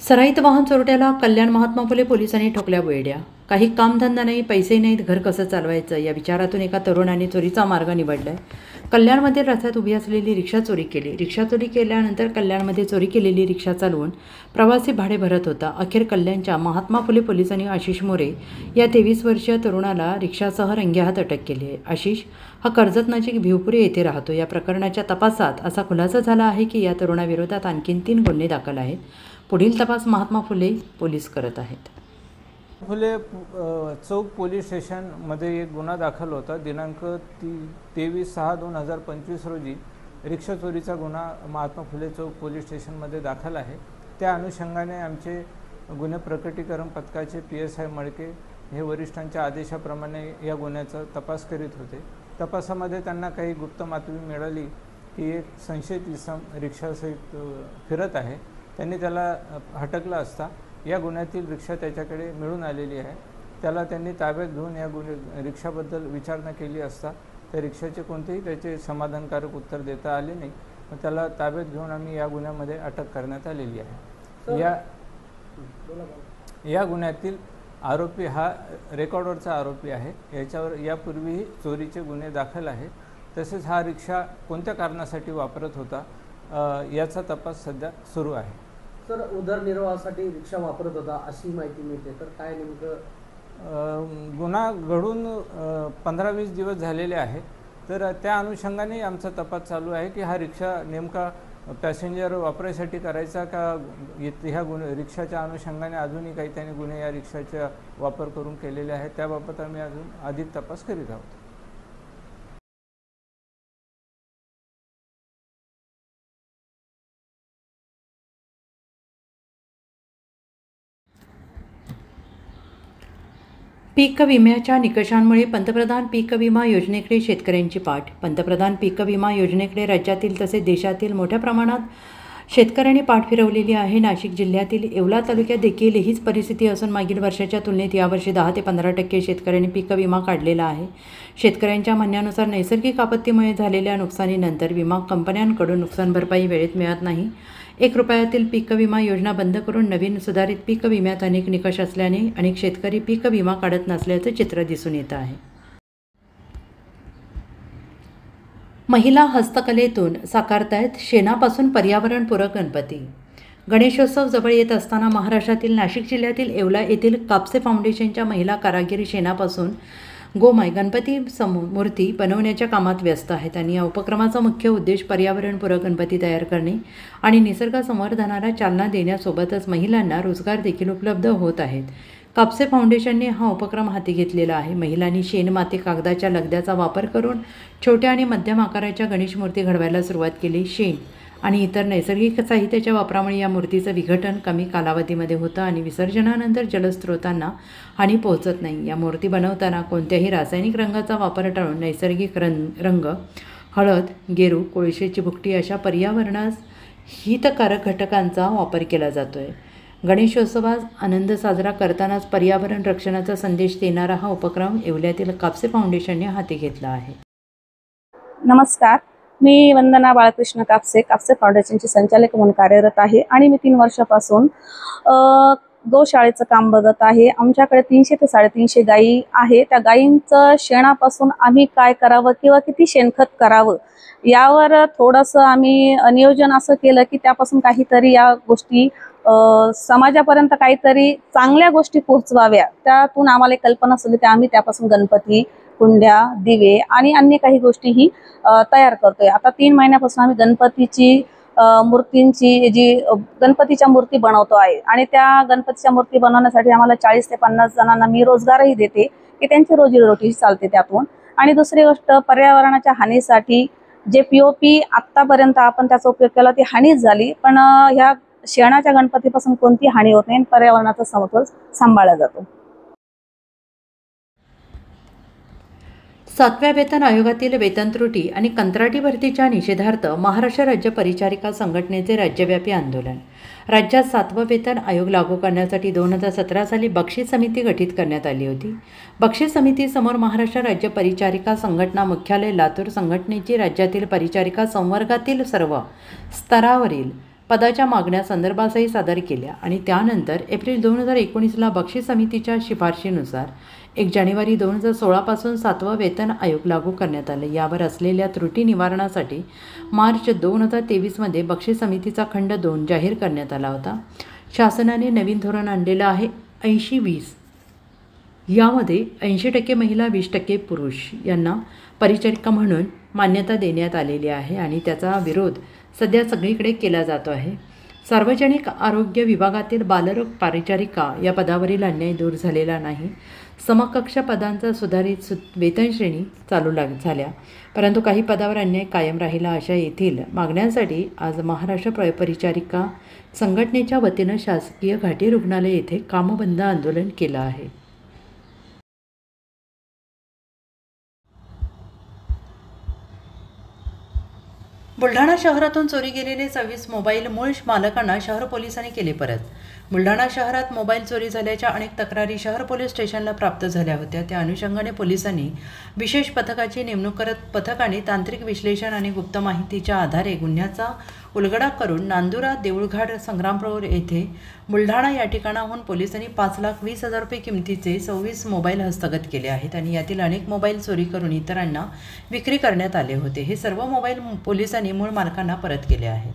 सराईत वाहन चोरट्याला कल्याण महात्मा फुले पोलिसांनी ठोकल्या बेड्या। काही कामधंदा नाही, पैसे नाहीत, घर कसं चालवायचं या विचारातून एका तरुणाने चोरीचा मार्ग निवडलाय। कल्याणमध्ये रस्त्यात उभी असलेली रिक्षा चोरी केली। रिक्षा चोरी केल्यानंतर कल्याणमध्ये चोरी केलेली रिक्षा चालवून प्रवासी भाडे भरत होता। अखेर कल्याणच्या महात्मा फुले पोलिसांनी आशिष मोरे या 23 वर्षीय तरुणाला रिक्षासह रंगेहात अटक केली आहे। आशिष हा कर्जत नजीक भिवपुरी येथे राहतो। या प्रकरणाच्या तपासात असा खुलासा झाला आहे की या तरुणाविरोधात आणखीन 3 गुन्हे दाखल आहेत। पुढील तपास महात्मा फुले पोलीस करत आहेत। फुले चौक पोलीस स्टेशनमध्ये एक गुन्हा दाखल होता। दिनांक 23/6/2025 रोजी रिक्षा चोरीचा गुन्हा महात्मा फुले चौक पोलीस स्टेशनमध्ये दाखल आहे। त्या अनुषंगाने आमचे गुन्हे प्रकटीकरण पथकाचे PSI मडके हे वरिष्ठांच्या आदेशाप्रमाणे या गुन्ह्याचा तपास करीत होते। तपासामध्ये त्यांना काही गुप्त माहिती मिळाली की एक संशयित इसम रिक्षासहित फिरत आहे। त्यांनी त्याला हटकलं असता या गुन्ह्यातील रिक्षा त्याच्याकडे मिळून आलेली आहे। त्याला त्यांनी ताब्यात घेऊन या रिक्षाबद्दल विचारणा केली असता त्या रिक्षाचे कोणतेही त्याचे समाधानकारक उत्तर देता आले नाही। मग त्याला ताब्यात घेऊन आम्ही या गुन्ह्यामध्ये अटक करण्यात आलेली आहे। या गुन्ह्यातील आरोपी हा रेकॉर्डवरचा आरोपी आहे। याच्यावर यापूर्वीही चोरीचे गुन्हे दाखल आहेत। तसेच हा रिक्षा कोणत्या कारणासाठी वापरत होता याचा तपास सध्या सुरू आहे। सर, उदरनिर्वाहासाठी रिक्षा वापरत होता अशी माहिती मिळते, तर काय नेमकं? गुन्हा घडून 15-20 दिवस झालेले आहे, तर त्या अनुषंगाने आमचा तपास चालू आहे की हा रिक्षा नेमका पॅसेंजर वापरायसाठी करायचा का ह्या रिक्षाच्या अनुषंगाने अजूनही काही त्यांनी गुन्हे या रिक्षाचा वापर करून केलेले आहेत, त्याबाबत आम्ही अजून अधिक तपास करीत आहोत। पीक विम्याच्या निकषांमुळे पंतप्रधान पीक विमा योजनेकडे शेतकऱ्यांची पाठ। पंतप्रधान पीक विमा योजनेकडे राज्यातील तसेच देशातील मोठ्या प्रमाणात शेतकऱ्यांनी पाठ फिरवलेली आहे। नाशिक जिल्ह्यातील येवला तालुक्यात देखील हीच परिस्थिती असून मागील वर्षाच्या तुलनेत यावर्षी 10 ते 15% शेतकऱ्यांनी पीक विमा काढलेला आहे। शेतकऱ्यांच्या म्हणण्यानुसार नैसर्गिक आपत्तीमुळे झालेल्या नुकसानीनंतर विमा कंपन्यांकडून नुकसान भरपाई वेळेत मिळत नाही। 1 रुपयातील पीक विमा योजना बंद करून नवीन सुधारित पीक विम्यात अनेक निकष असल्याने अनेक शेतकरी पीक विमा काढत नसल्याचं चित्र दिसून येत आहे। महिला हस्तकलेतून साकारतायत शेणापासून पर्यावरणपूरक गणपती। गणेशोत्सव जवळ येत असताना महाराष्ट्रातील नाशिक जिल्ह्यातील येवला येथील कापसे फाउंडेशनच्या महिला कारागीर शेणापासून गोमय गणपती मूर्ती बनवण्याच्या कामात व्यस्त आहेत आणि या उपक्रमाचा मुख्य उद्देश पर्यावरणपूरक गणपती तयार करणे आणि निसर्ग संवर्धनाला चालना देण्यासोबतच महिलांना रोजगार देखील उपलब्ध होत आहेत। कापसे फाउंडेशनने हा उपक्रम हाती घेतलेला आहे। महिलांनी शेणमाती कागदाच्या लगद्याचा वापर करून छोट्या आणि मध्यम आकाराच्या गणेश मूर्ती घडवायला सुरुवात केली। शेण आणि इतर नैसर्गिक साहित्याच्या वापरामुळे या मूर्तीचं विघटन कमी कालावधीमध्ये होतं आणि विसर्जनानंतर जलस्रोतांना हानी पोहोचत नाही। या मूर्ती बनवताना कोणत्याही रासायनिक रंगाचा वापर टाळून नैसर्गिक रंग, हळद, गेरू, कोळशाची भुकटी अशा पर्यावरणास हितकारक घटकांचा वापर केला जातोय। गणेशोत्सवात आनंद साजरा करतानाच पर्यावरण रक्षणाचा संदेश देणारा हा उपक्रम येवल्यातील कापसे फाउंडेशनने हाती घेतला आहे. नमस्कार, मी वंदना बाळकृष्ण कापसे फाउंडेशनची संचालक म्हणून कार्यरत आहे आणि मी 3 वर्षापासून गोशाळेचं काम बघत आहे. आमच्याकडे 300 ते 350 गायी आहे. त्या गायींचं शेणापासून आम्ही काय करावं किंवा किती शेणखत करावं यावर थोडंसं आम्ही नियोजन असं केलं की त्यापासून काहीतरी या गोष्टी समाजापर्यंत काहीतरी चांगल्या गोष्टी पोहोचवाव्या. त्यातून आम्हाला कल्पना सुचली की आम्ही त्यापासून गणपती, कुंड्या, दिवे आणि अन्य काही गोष्टीही तयार करतोय. आता 3 महिन्यापासून आम्ही गणपतीची मूर्तींची गणपतीच्या मूर्ती बनवतो आहे आणि त्या गणपतीच्या मूर्ती बनवण्यासाठी आम्हाला 40 ते 50 जणांना मी रोजगारही देते की त्यांची रोजीरोटी चालते त्यातून. आणि दुसरी गोष्ट, पर्यावरणाच्या हानीसाठी जे POP आत्तापर्यंत आपण त्याचा उपयोग केला ती हानीच झाली, पण ह्या शेणाच्या गणपतीपासून कोणती हानी होत नाही, पर्यावरणाचा समतोल सांभाळला जातो. 7व्या वेतन आयोगातील वेतन त्रुटी आणि कंत्राटी भरतीच्या निषेधार्थ महाराष्ट्र राज्य परिचारिका संघटनेचे राज्यव्यापी आंदोलन. राज्यात 7वं वेतन आयोग लागू करण्यासाठी 2017 साली बक्षीस समिती गठीत करण्यात आली होती. बक्षीस समितीसमोर महाराष्ट्र राज्य परिचारिका संघटना मुख्यालय लातूर संघटनेची राज्यातील परिचारिका संवर्गातील सर्व स्तरावरील पदाच्या मागण्या संदर्भासही सादर केल्या आणि त्यानंतर एप्रिल 2019ला बक्षीस समितीच्या शिफारशीनुसार 1 जानेवारी 2016 पासून 7वं वेतन आयोग लागू करण्यात आले. यावर असलेल्या त्रुटी निवारणासाठी मार्च 2023मध्ये बक्षीस समितीचा खंड 2 जाहीर करण्यात आला होता. शासनाने नवीन धोरण आणलेलं आहे 80-20. यामध्ये 80% महिला 20% पुरुष यांना परिचारिका म्हणून मान्यता देण्यात आलेली आहे आणि त्याचा विरोध सध्या सगळीकडे केला जातो आहे. सार्वजनिक आरोग्य विभागातील बालरोग परिचारिका या पदावरील अन्याय दूर झालेला नाही. समकक्ष पदांचा सुधारित वेतन श्रेणी चालू झाल्या, परंतु काही पदावर अन्याय कायम राहिला. अशा येथील मागण्यांसाठी आज महाराष्ट्र परिचारिका संघटनेच्या वतीनं शासकीय घाटी रुग्णालय येथे कामबंद आंदोलन केलं आहे. बुलढाणा शहरातून चोरी गेलेले 26 मोबाईल मूळ मालकांना शहर पोलिसांनी केले परत. बुलढाणा शहरात मोबाईल चोरी झाल्याच्या अनेक तक्रारी शहर पोलीस स्टेशनला प्राप्त झाल्या होत्या. त्या अनुषंगाने पोलिसांनी विशेष पथकाची नेमणूक करत पथकाने तांत्रिक विश्लेषण आणि गुप्त माहितीच्या आधारे गुन्ह्याचा उलगडा करून नांदुरा, देऊळघाट, संग्रामपूर येथे बुलढाणा या ठिकाणाहून पोलिसांनी 5,20,000 रुपये किमतीचे 26 मोबाईल हस्तगत केले आहेत आणि यातील अनेक मोबाईल चोरी करून इतरांना विक्री करण्यात आले होते. हे सर्व मोबाईल पोलिसांनी मूळ मालकांना परत केले आहेत.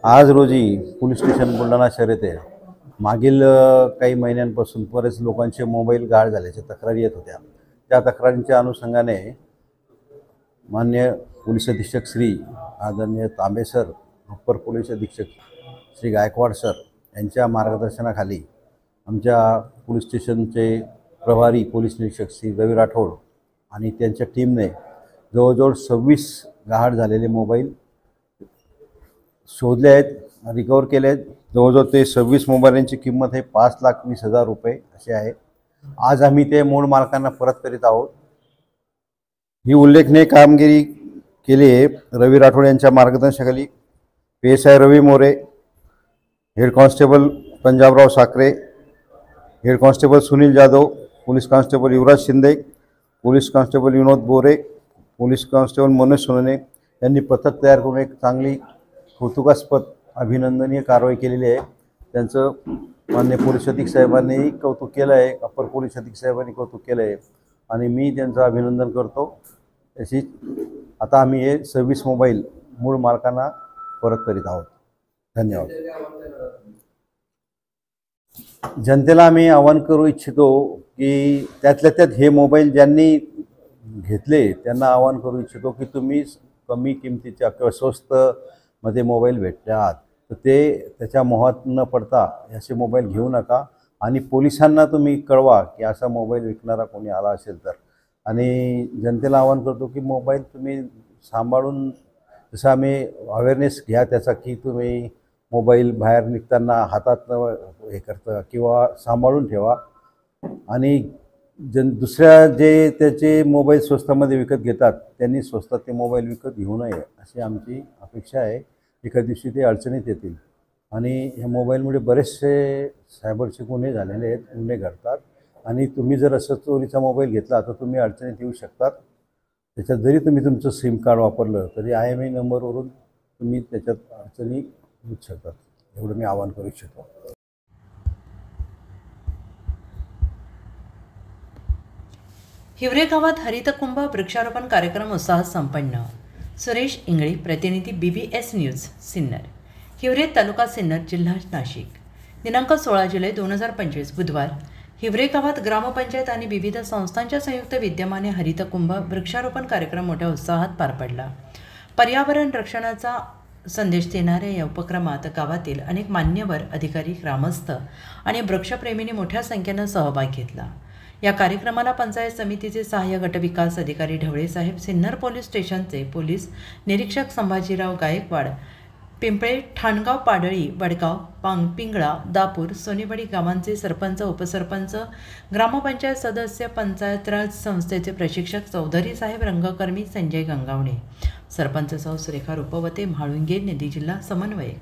आज रोजी पोलीस स्टेशन बुलढाणा शहर येथे मागील काही महिन्यांपासून बरेच लोकांचे मोबाईल गाळ झाल्याच्या तक्रारी येत होत्या. त्या तक्रारींच्या अनुषंगाने मान्य पोलीस अधीक्षक श्री आदरणीय तांबे सर, अप्पर पोलीस अधीक्षक श्री गायकवाड सर यांच्या मार्गदर्शनाखाली आमच्या पोलीस स्टेशनचे प्रभारी पोलीस निरीक्षक श्री रवी राठोड आणि त्यांच्या टीमने जवळजवळ 26 गहाळ झालेले मोबाईल शोधले आहेत, रिकवर केले आहेत. जवळजवळ ते 26 मोबाईलांची किंमत आहे 5,20,000 रुपये अशी आहे. आज आम्ही ते मूळ मालकांना परत करीत आहोत. ही उल्लेखनीय कामगिरी केली आहे रवी राठोड यांच्या मार्गदर्शनाखाली. PSI Ravi More, head constable Panjabrao Sakhare, head constable Sunil Jadhav, police constable Yuvraj Shinde, police constable Vinod Bore, police constable Manoj सोनने यांनी पथक तयार करून एक चांगली कौतुकास्पद अभिनंदनीय कारवाई केलेली आहे. त्यांचं मान्य पोलीस अधीक्षक साहेबांनीही कौतुक केलं आहे, अप्पर पोलीस अधीक्षक साहेबांनी कौतुक केलं आहे आणि मी त्यांचं अभिनंदन करतो. तशी आता आम्ही हे 26 मोबाईल मूळ मालकांना परत करीत आहोत. धन्यवाद. जनतेला आम्ही आवाहन करू इच्छितो की त्यातल्या त्यात हे मोबाईल ज्यांनी घेतले त्यांना आवाहन करू इच्छितो की तुम्ही कमी किमतीच्या किंवा स्वस्तमध्ये मोबाईल भेटतात तर ते त्याच्या मोहात न पडता असे मोबाईल घेऊ नका आणि पोलिसांना तुम्ही कळवा की असा मोबाईल विकणारा कोणी आला असेल तर. आणि जनतेला आवाहन करतो की मोबाईल तुम्ही सांभाळून, जसं आम्ही अवेअरनेस घ्या त्याचा की तुम्ही मोबाईल बाहेर निघताना हातात हे करता किंवा सांभाळून ठेवा आणि दुसऱ्या जे त्याचे मोबाईल स्वस्तामध्ये विकत घेतात त्यांनी स्वस्तात ते मोबाईल विकत घेऊ नये अशी आमची अपेक्षा आहे. एका दिवशी ते अडचणीत येतील आणि ह्या मोबाईलमुळे बरेचसे सायबरचे गुन्हे झालेले आहेत, गुन्हे घडतात आणि तुम्ही जर असं चोरीचा मोबाईल घेतला तर तुम्ही अडचणीत येऊ शकतात. त्याच्यात जरी तुम्ही तुमचं सिम कार्ड वापरलं तरी IMEI नंबरवरून तुम्ही त्याच्यात अडचणी येऊ शकतात. एवढं मी आवाहन करू इच्छितो. हिवरे गावात हरितकुंभ वृक्षारोपण कार्यक्रम उत्साहात संपन्न. सुरेश इंगळे, प्रतिनिधी BBS न्यूज, सिन्नर. हिवरे, तालुका सिन्नर, जिल्हा नाशिक. दिनांक 16 जुलै 2025 बुधवार हिवरे गावात ग्रामपंचायत आणि विविध संस्थांच्या संयुक्त विद्यमाने हरितकुंभ वृक्षारोपण कार्यक्रम मोठ्या उत्साहात पार पडला. पर्यावरण रक्षणाचा संदेश देणाऱ्या या उपक्रमात गावातील अनेक मान्यवर, अधिकारी, ग्रामस्थ आणि वृक्षप्रेमींनी मोठ्या संख्येनं सहभाग घेतला. या कार्यक्रमाला पंचायत समितीचे सहाय्य गटविकास अधिकारी ढवळे साहेब, सिन्नर पोलीस स्टेशनचे पोलीस निरीक्षक संभाजीराव गायकवाड, पिंपळे, ठाणगाव, पाडळी, वडगाव, पिंगळा, दापूर, सोनेवाडी गावांचे सरपंच, उपसरपंच, ग्रामपंचायत सदस्य, पंचायत राज संस्थेचे प्रशिक्षक, चौधरी साहेब, रंगकर्मी संजय गंगावणे, सरपंच सौ सुरेखा रुपवते, म्हाळुंगे, निधी जिल्हा समन्वयक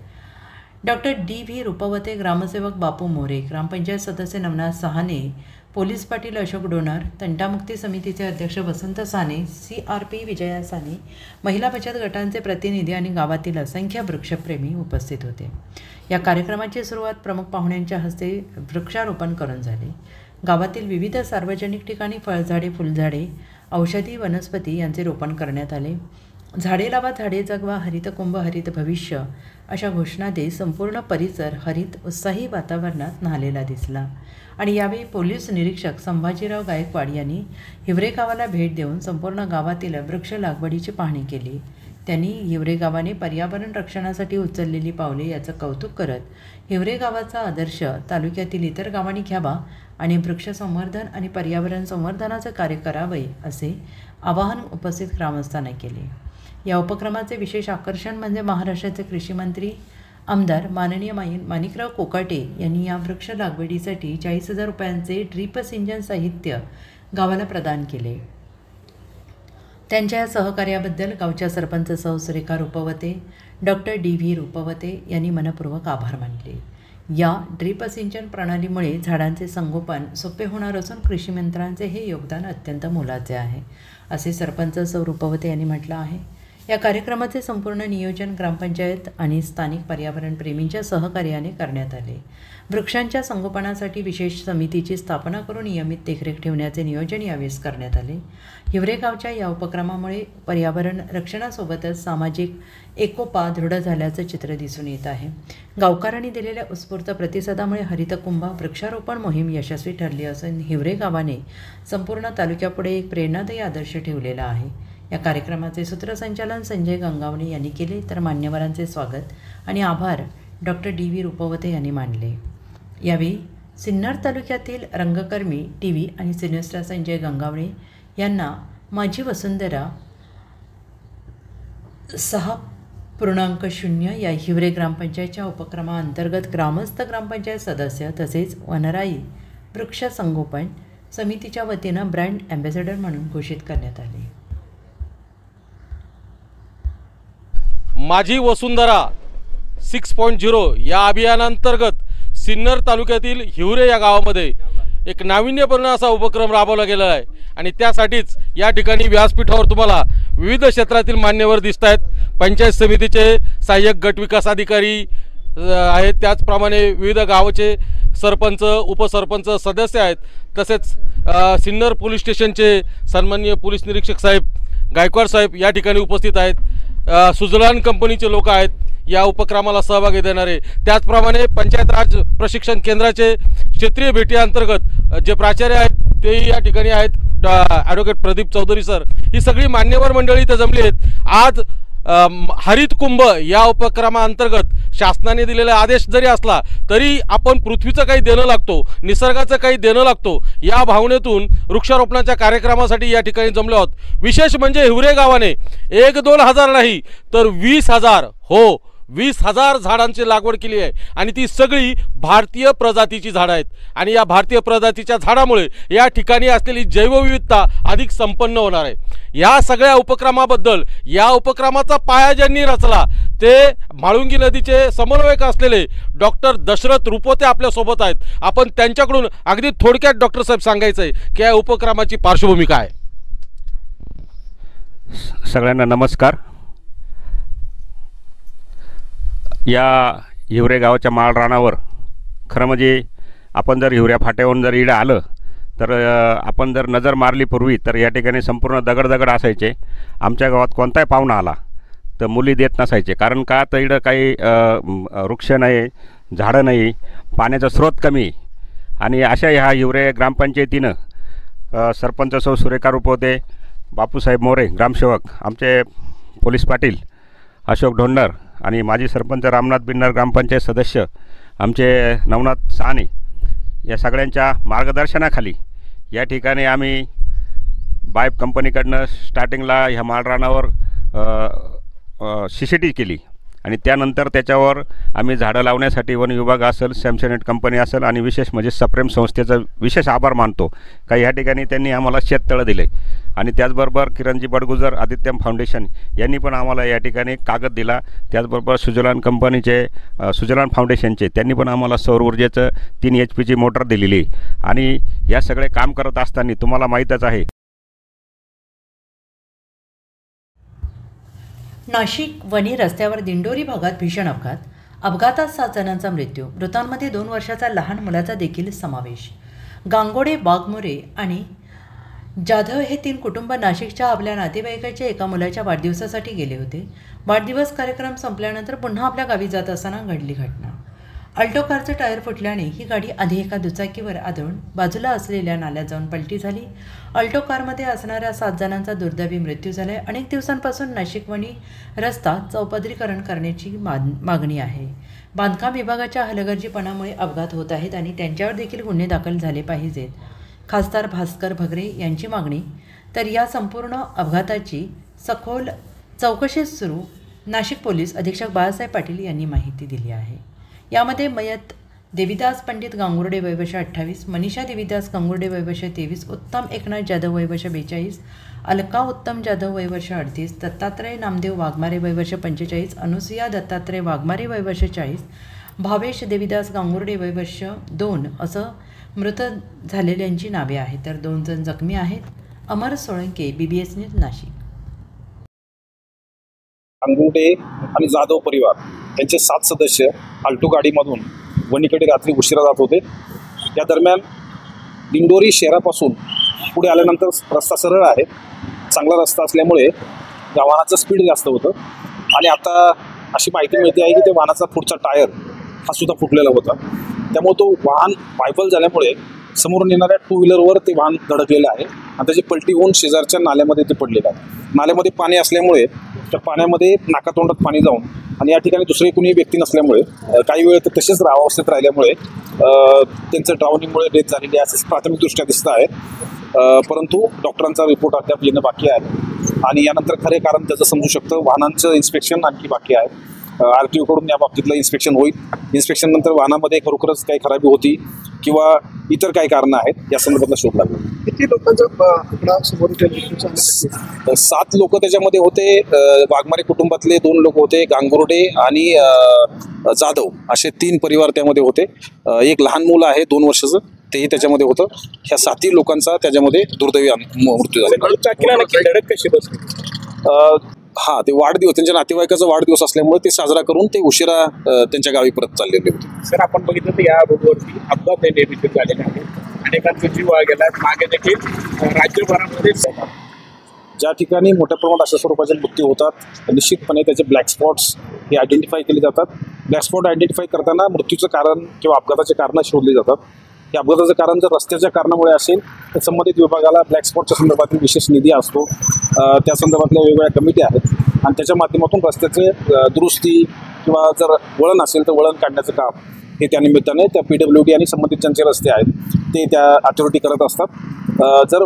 डॉक्टर DV रुपवते, ग्रामसेवक बापू मोरे, ग्रामपंचायत सदस्य नवनाथ सहाने, पोलीस पाटील अशोक डोनार, तंटामुक्ती समितीचे अध्यक्ष वसंत साने, CRP विजया साने, महिला बचत गटांचे प्रतिनिधी आणि गावातील असंख्य वृक्षप्रेमी उपस्थित होते. या कार्यक्रमाची सुरुवात प्रमुख पाहुण्यांच्या हस्ते वृक्षारोपण करून झाली. गावातील विविध सार्वजनिक ठिकाणी फळझाडे, फुलझाडे, औषधी वनस्पती यांचे रोपण करण्यात आले. झाडे लावा, झाडे जगवा, हरितकुंभ, हरित भविष्य अशा घोषणा देत संपूर्ण परिसर हरित उत्साही वातावरणात न्हालेला दिसला. आणि यावेळी पोलीस निरीक्षक संभाजीराव गायकवाड यांनी हिवरे गावाला भेट देऊन संपूर्ण गावातील वृक्ष लागवडीची पाहणी केली. त्यांनी हिवरे गावाने पर्यावरण रक्षणासाठी उचललेली पावले याचं कौतुक करत हिवरे गावाचा आदर्श तालुक्यातील इतर गावांनी घ्यावा आणि वृक्ष संवर्धन आणि पर्यावरण संवर्धनाचं कार्य करावे असे आवाहन उपस्थित ग्रामस्थांना केले. या उपक्रमाचे विशेष आकर्षण म्हणजे महाराष्ट्राचे कृषी मंत्री आमदार माननीय माणिकराव कोकाटे यांनी या वृक्ष लागवडीसाठी 40,000 रुपयांचे ड्रीप सिंचन साहित्य गावाला प्रदान केले. त्यांच्या या सहकार्याबद्दल गावच्या सरपंच सौ सुरेखा रुपवते, डॉक्टर DV रुपवते यांनी मनपूर्वक आभार मानले. या ड्रीप सिंचन प्रणालीमुळे झाडांचे संगोपन सोपे होणार असून कृषी मंत्र्यांचे हे योगदान अत्यंत मोलाचे आहे असे सरपंच सौ रुपवते यांनी म्हटलं आहे. या कार्यक्रमाचे संपूर्ण नियोजन ग्रामपंचायत आणि स्थानिक पर्यावरण प्रेमींच्या सहकार्याने करण्यात आले. वृक्षांच्या संगोपनासाठी विशेष समितीची स्थापना करून नियमित देखरेख ठेवण्याचे नियोजन यावेळेस करण्यात आले. हिवरे गावच्या या उपक्रमामुळे पर्यावरण रक्षणासोबतच सामाजिक एकोपा दृढ झाल्याचं चित्र दिसून येत आहे. गावकऱ्यांनी दिलेल्या उत्स्फूर्त प्रतिसादामुळे हरितकुंभ वृक्षारोपण मोहीम यशस्वी ठरली असून हिवरे गावाने संपूर्ण तालुक्यापुढे एक प्रेरणादायी आदर्श ठेवलेला आहे. या कार्यक्रमाचे सूत्रसंचालन संजय गंगावणे यांनी केले तर मान्यवरांचे स्वागत आणि आभार डॉक्टर DV रुपवते यांनी मानले. यावेळी सिन्नर तालुक्यातील रंगकर्मी TV आणि सिनेस्टार संजय गंगावणे यांना माझी वसुंधरा 6.0 या हिवरे ग्रामपंचायतच्या उपक्रमाअंतर्गत ग्रामस्थ, ग्रामपंचायत सदस्य तसेच वनराई वृक्ष संगोपन समितीच्या वतीनं ब्रँड ॲम्बॅसेडर म्हणून घोषित करण्यात आले. माझी वसुंधरा 6.0 या अभियानांतर्गत सिन्नर तालुक्यातील हिवरे या गावामध्ये एक नाविन्यपूर्ण असा उपक्रम राबवला गेला आहे आणि त्यासाठीच या ठिकाणी व्यासपीठावर तुम्हाला विविध क्षेत्रातील मान्यवर दिसत आहेत. पंचायत समितीचे सहाय्यक गट विकास अधिकारी आहेत, त्याचप्रमाणे विविध गावाचे सरपंच, उपसरपंच, सदस्य आहेत. तसेच सिन्नर पोलीस स्टेशनचे सन्माननीय पोलीस निरीक्षक साहेब गायकवाड साहेब या ठिकाणी उपस्थित आहेत. सुजलान कंपनीचे लोक आहेत या उपक्रमाला सहभागी देणारे. त्याचप्रमाणे पंचायत राज प्रशिक्षण केंद्राचे क्षेत्रीय भेटी अंतर्गत जे प्राचार्य आहेत तेही या ठिकाणी आहेत. ॲडव्होकेट प्रदीप चौधरी सर, ही सगळी मान्यवर मंडळी इथं जमली आहेत. आज हरित कुंभ या उपक्रमाअंतर्गत शासनाने दिलेला आदेश जरी असला तरी आपण पृथ्वीचं काही देणं लागतो, निसर्गाचं काही देणं लागतो या भावनेतून वृक्षारोपणाच्या कार्यक्रमासाठी या ठिकाणी जमलो आहोत. विशेष म्हणजे हिवरे गावाने 1-2 हजार नाही तर 20,000, हो 20,000 झाडांची लागवड केली आहे आणि ती सगळी भारतीय प्रजातीची झाडं आहेत आणि या भारतीय प्रजातीच्या झाडामुळे या ठिकाणी असलेली जैवविविधता अधिक संपन्न होणार आहे। या सगळ्या उपक्रमाबद्दल, या उपक्रमाचा पाया ज्यांनी रचला ते म्हाळुंगी नदीचे समन्वयक असलेले डॉक्टर दशरथ रुपोते आपल्यासोबत आहेत। आपण त्यांच्याकडून अगदी थोडक्यात डॉक्टर साहेब सांगायचं आहे की या उपक्रमाची पार्श्वभूमी काय? सगळ्यांना नमस्कार। या हिवरे गावाच्या माळ रानावर खरं म्हणजे आपण जर हिवऱ्या फाट्यावरून जर इकडे आलं तर आपण जर नजर मारली पूर्वी तर या ठिकाणी संपूर्ण दगड असायचे। आमच्या गावात कोणताही पाहुणा आला तर मुली देत नसायचे, कारण का तर इकडं काही वृक्ष नाही, झाडं नाही, पाण्याचा स्रोत कमी आणि अशा ह्या हिवरे ग्रामपंचायतीनं सरपंच सौ सुरेखा रुपोते, बापूसाहेब मोरे ग्रामसेवक, आमचे पोलीस पाटील अशोक ढोंडर आणि माजी सरपंच रामनाथ बिन्नर ग्रामपंचायत सदस्य आमचे नवनाथ साने या सगळ्यांच्या मार्गदर्शनाखाली या ठिकाणी आम्ही बायप कंपनीकडनं स्टार्टिंगला ह्या माळरानावर CCTV केली आणि त्यानंतर त्याच्यावर आम्ही झाडं लावण्यासाठी वन विभाग असेल, सॅमसनेट कंपनी असेल आणि विशेष म्हणजे सप्रेम संस्थेचा विशेष आभार मानतो का ह्या ठिकाणी त्यांनी आम्हाला शेततळं दिले आणि त्याचबरोबर किरणजी बडगुजर आदित्यम फाउंडेशन यांनी पण आम्हाला या ठिकाणी कागद दिला। त्याचबरोबर सुजलान कंपनीचे सुजलान फाउंडेशनचे त्यांनी पण आम्हाला सौर ऊर्जेचं 3 HP मोटर दिलेली आणि या सगळे काम करत असताना तुम्हाला माहीतच आहे नाशिक वणी रस्त्यावर दिंडोरी भागात भीषण अपघातात 7 जणांचा मृत्यू, मृतांमध्ये 2 वर्षाचा लहान मुलाचा देखील समावेश। गांगोडे, वाघमोरे आणि जाधव हे 3 कुटुंब नाशिकच्या आपल्या नातेवाईकाच्या एका मुलाच्या वाढदिवसासाठी गेले होते। वाढदिवस कार्यक्रम संपल्यानंतर पुन्हा आपल्या गावी जात असताना घडली घटना। अल्टो कारचं टायर फुटल्याने ही गाडी आधी एका दुचाकीवर आदळून बाजूला असलेल्या नाल्यात जाऊन पलटी झाली। अल्टो कारमध्ये असणाऱ्या 7 जणांचा दुर्दैवी मृत्यू झाला। अनेक दिवसांपासून नाशिक वणी रस्ता चौपदरीकरण करण्याची मागणी आहे। बांधकाम विभागाच्या हलगर्जीपणामुळे अपघात होत आहेत आणि त्यांच्यावर देखील गुन्हे दाखल झाले पाहिजेत, खासदार भास्कर भगरे यांची मागणी। तर या संपूर्ण अपघाताची सखोल चौकशी सुरू नाशिक पोलीस अधीक्षक बाळासाहेब पाटील यांनी माहिती दिली आहे। यामध्ये मयत देविदास पंडित गांगुर्डे वय वर्ष 28, मनीषा देविदास गांगुर्डे वय वर्ष 23, उत्तम एकनाथ जाधव वय वर्ष 42, अलका उत्तम जाधव वय वर्ष 38, दत्तात्रय नामदेव वाघमारे वय वर्ष 45, अनुसुया दत्तात्रय वाघमारे वय वर्ष 40, भावेश देविदास गांगुर्डे वय वर्ष 2 असं मृत झालेल्यांची नावे आहेत, तर 2 जण जखमी आहेत। अमर सोळंके, BBS न्यूज, नाशिक। गांगुर्डे आणि जाधव परिवार यांचे 7 सदस्य आल्टो गाडीमधून वणीकडे रात्री उशिरा जात होते। या दरम्यान दिंडोरी शहरापासून पुढे आल्यानंतर रस्ता सरळ आहे, चांगला रस्ता असल्यामुळे त्या वाहनाचं स्पीड जास्त होतं आणि आता अशी माहिती मिळते आहे की ते वाहनाचा पुढचा टायर हा सुद्धा फुटलेला होता। त्यामुळे तो वाहन पायपल झाल्यामुळे समोरून येणाऱ्या 2 व्हीलरवर ते वाहन धडकलेलं आहे आणि त्याची पलटी होऊन शेजारच्या नाल्यामध्ये ते पडलेलं आहे। नाल्यामध्ये पाणी असल्यामुळे त्या पाण्यामध्ये नाकातोंडात पाणी जाऊन आणि या ठिकाणी दुसरे कुणी व्यक्ती नसल्यामुळे काही वेळ ते तसेच अवस्थेत राहिल्यामुळे त्यांचं ड्राउनिंगमुळे डेथ झालेली आहे असं प्राथमिकदृष्ट्या दिसतं आहे, परंतु डॉक्टरांचा रिपोर्ट अद्याप येणं बाकी आहे आणि यानंतर खरे कारण त्याचं समजू शकतं। वाहनांचं इन्स्पेक्शन आणखी बाकी आहे, RTO कडून या बाबतीतलं इन्स्पेक्शन होईल। इन्स्पेक्शन नंतर वाहनामध्ये खरोखरच काही खराबी होती किंवा इतर काही कारणं आहेत या संदर्भातला शोध लागला। किती लोकांचा समोर 7 लोक त्याच्यामध्ये होते। वाघमारे कुटुंबातले 2 लोक होते, गांगुर्डे आणि जाधव असे 3 परिवार त्यामध्ये होते। एक लहान मुलं आहे 2 वर्षाचं, तेही त्याच्यामध्ये होतं। ह्या 7 लोकांचा त्याच्यामध्ये दुर्दैवी मृत्यू झाला। धडक कशी बसली? हा, ते वाढदिवस, त्यांच्या नातेवाईकाचा वाढदिवस असल्यामुळे ते साजरा करून ते उशिरा त्यांच्या गावी परत चाललेले होते। सर, आपण बघितलं तर या रोडवरती अपघात नेहमी झालेले आहेत, अनेकांचा जीव गेला, मागे देखील राज्यभरामध्ये ज्या ठिकाणी मोठ्या प्रमाणात अशा स्वरूपाचे मृत्यू होतात निश्चितपणे त्याचे ब्लॅक स्पॉट्स हे आयडेंटिफाय केले जातात। ब्लॅक स्पॉट आयडेंटिफाय करताना मृत्यूचं कारण किंवा अपघाताचे कारण शोधले जातात। या अपघाताचं कारण जर रस्त्याच्या कारणामुळे असेल तर संबंधित विभागाला ब्लॅक स्पॉटच्या संदर्भातील विशेष निधी असतो, त्या संदर्भातल्या वेगवेगळ्या कमिटी आहेत आणि त्याच्या माध्यमातून रस्त्याचे दुरुस्ती किंवा जर वळण असेल तर वळण काढण्याचं काम हे त्या निमित्ताने त्या PWD आणि संबंधित ज्यांचे रस्ते आहेत ते त्या अथॉरिटी करत असतात। जर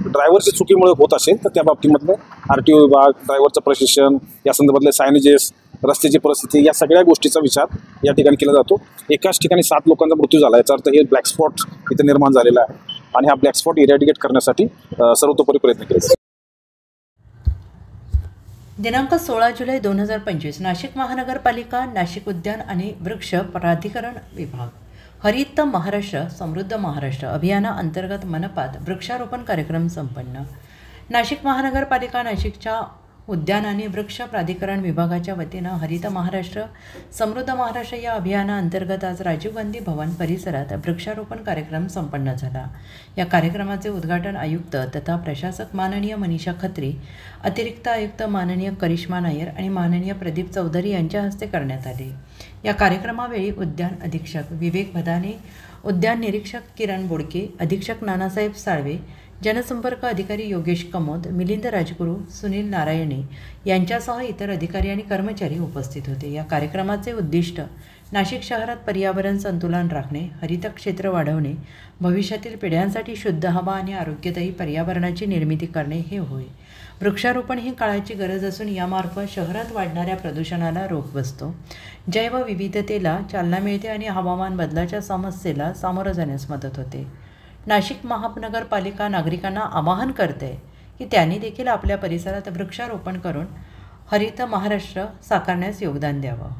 ड्रायव्हरची चुकीमुळे होत असेल तर त्या बाबतीमधलं RTO विभाग, ड्रायव्हरचं प्रशिक्षण, या संदर्भातले सायनेजेस रस्त्याची परिस्थिती, या सगळ्या गोष्टीचा विचार या ठिकाणी केला जातो. एकाच ठिकाणी 7 लोकांचा मृत्यू झाला, याचा अर्थ हे ब्लॅक स्पॉट इथे निर्माण झालेला आहे आणि हा ब्लॅक स्पॉट इरॅडिकेट करण्यासाठी सर्वतोपरी प्रयत्न केले जातात. दिनांक 16 जुलै 2025 नाशिक महानगरपालिका, नाशिक उद्यान आणि वृक्ष प्राधिकरण विभाग, हरित महाराष्ट्र समृद्ध महाराष्ट्र अभियानाअंतर्गत मनपात वृक्षारोपण कार्यक्रम संपन्न. नाशिक महानगरपालिका, नाशिकच्या उद्यान आणि वृक्ष प्राधिकरण विभागाच्या वतीनं हरित महाराष्ट्र समृद्ध महाराष्ट्र या अभियानाअंतर्गत आज राजीव गांधी भवन परिसरात वृक्षारोपण कार्यक्रम संपन्न झाला. या कार्यक्रमाचे उद्घाटन आयुक्त तथा प्रशासक माननीय मनीषा खत्री, अतिरिक्त आयुक्त माननीय करिश्मा नायर आणि माननीय प्रदीप चौधरी यांच्या हस्ते करण्यात आले. या कार्यक्रमावेळी उद्यान अधीक्षक विवेक भदाने, उद्यान निरीक्षक किरण बोडके, अधीक्षक नानासाहेब साळवे, जनसंपर्क अधिकारी योगेश कमोद, मिलिंद राजगुरू, सुनील नारायणे यांच्यासह इतर अधिकारी आणि कर्मचारी उपस्थित होते. या कार्यक्रमाचे उद्दिष्ट नाशिक शहरात पर्यावरण संतुलन राखणे, हरित क्षेत्र वाढवणे, भविष्यातील पिढ्यांसाठी शुद्ध हवा आणि आरोग्यदायी पर्यावरणाची निर्मिती करणे हे होय. वृक्षारोपण ही काळाची गरज असून यामार्फत शहरात वाढणाऱ्या प्रदूषणाला रोख बसतो, जैवविविधतेला चालना मिळते आणि हवामान बदलाच्या समस्येला सामोरं जाण्यास मदत होते. नाशिक महानगरपालिका नागरिकांना आवाहन करते की त्यांनी देखील आपल्या परिसरात वृक्षारोपण करून हरित महाराष्ट्र साकारण्यास योगदान द्यावं.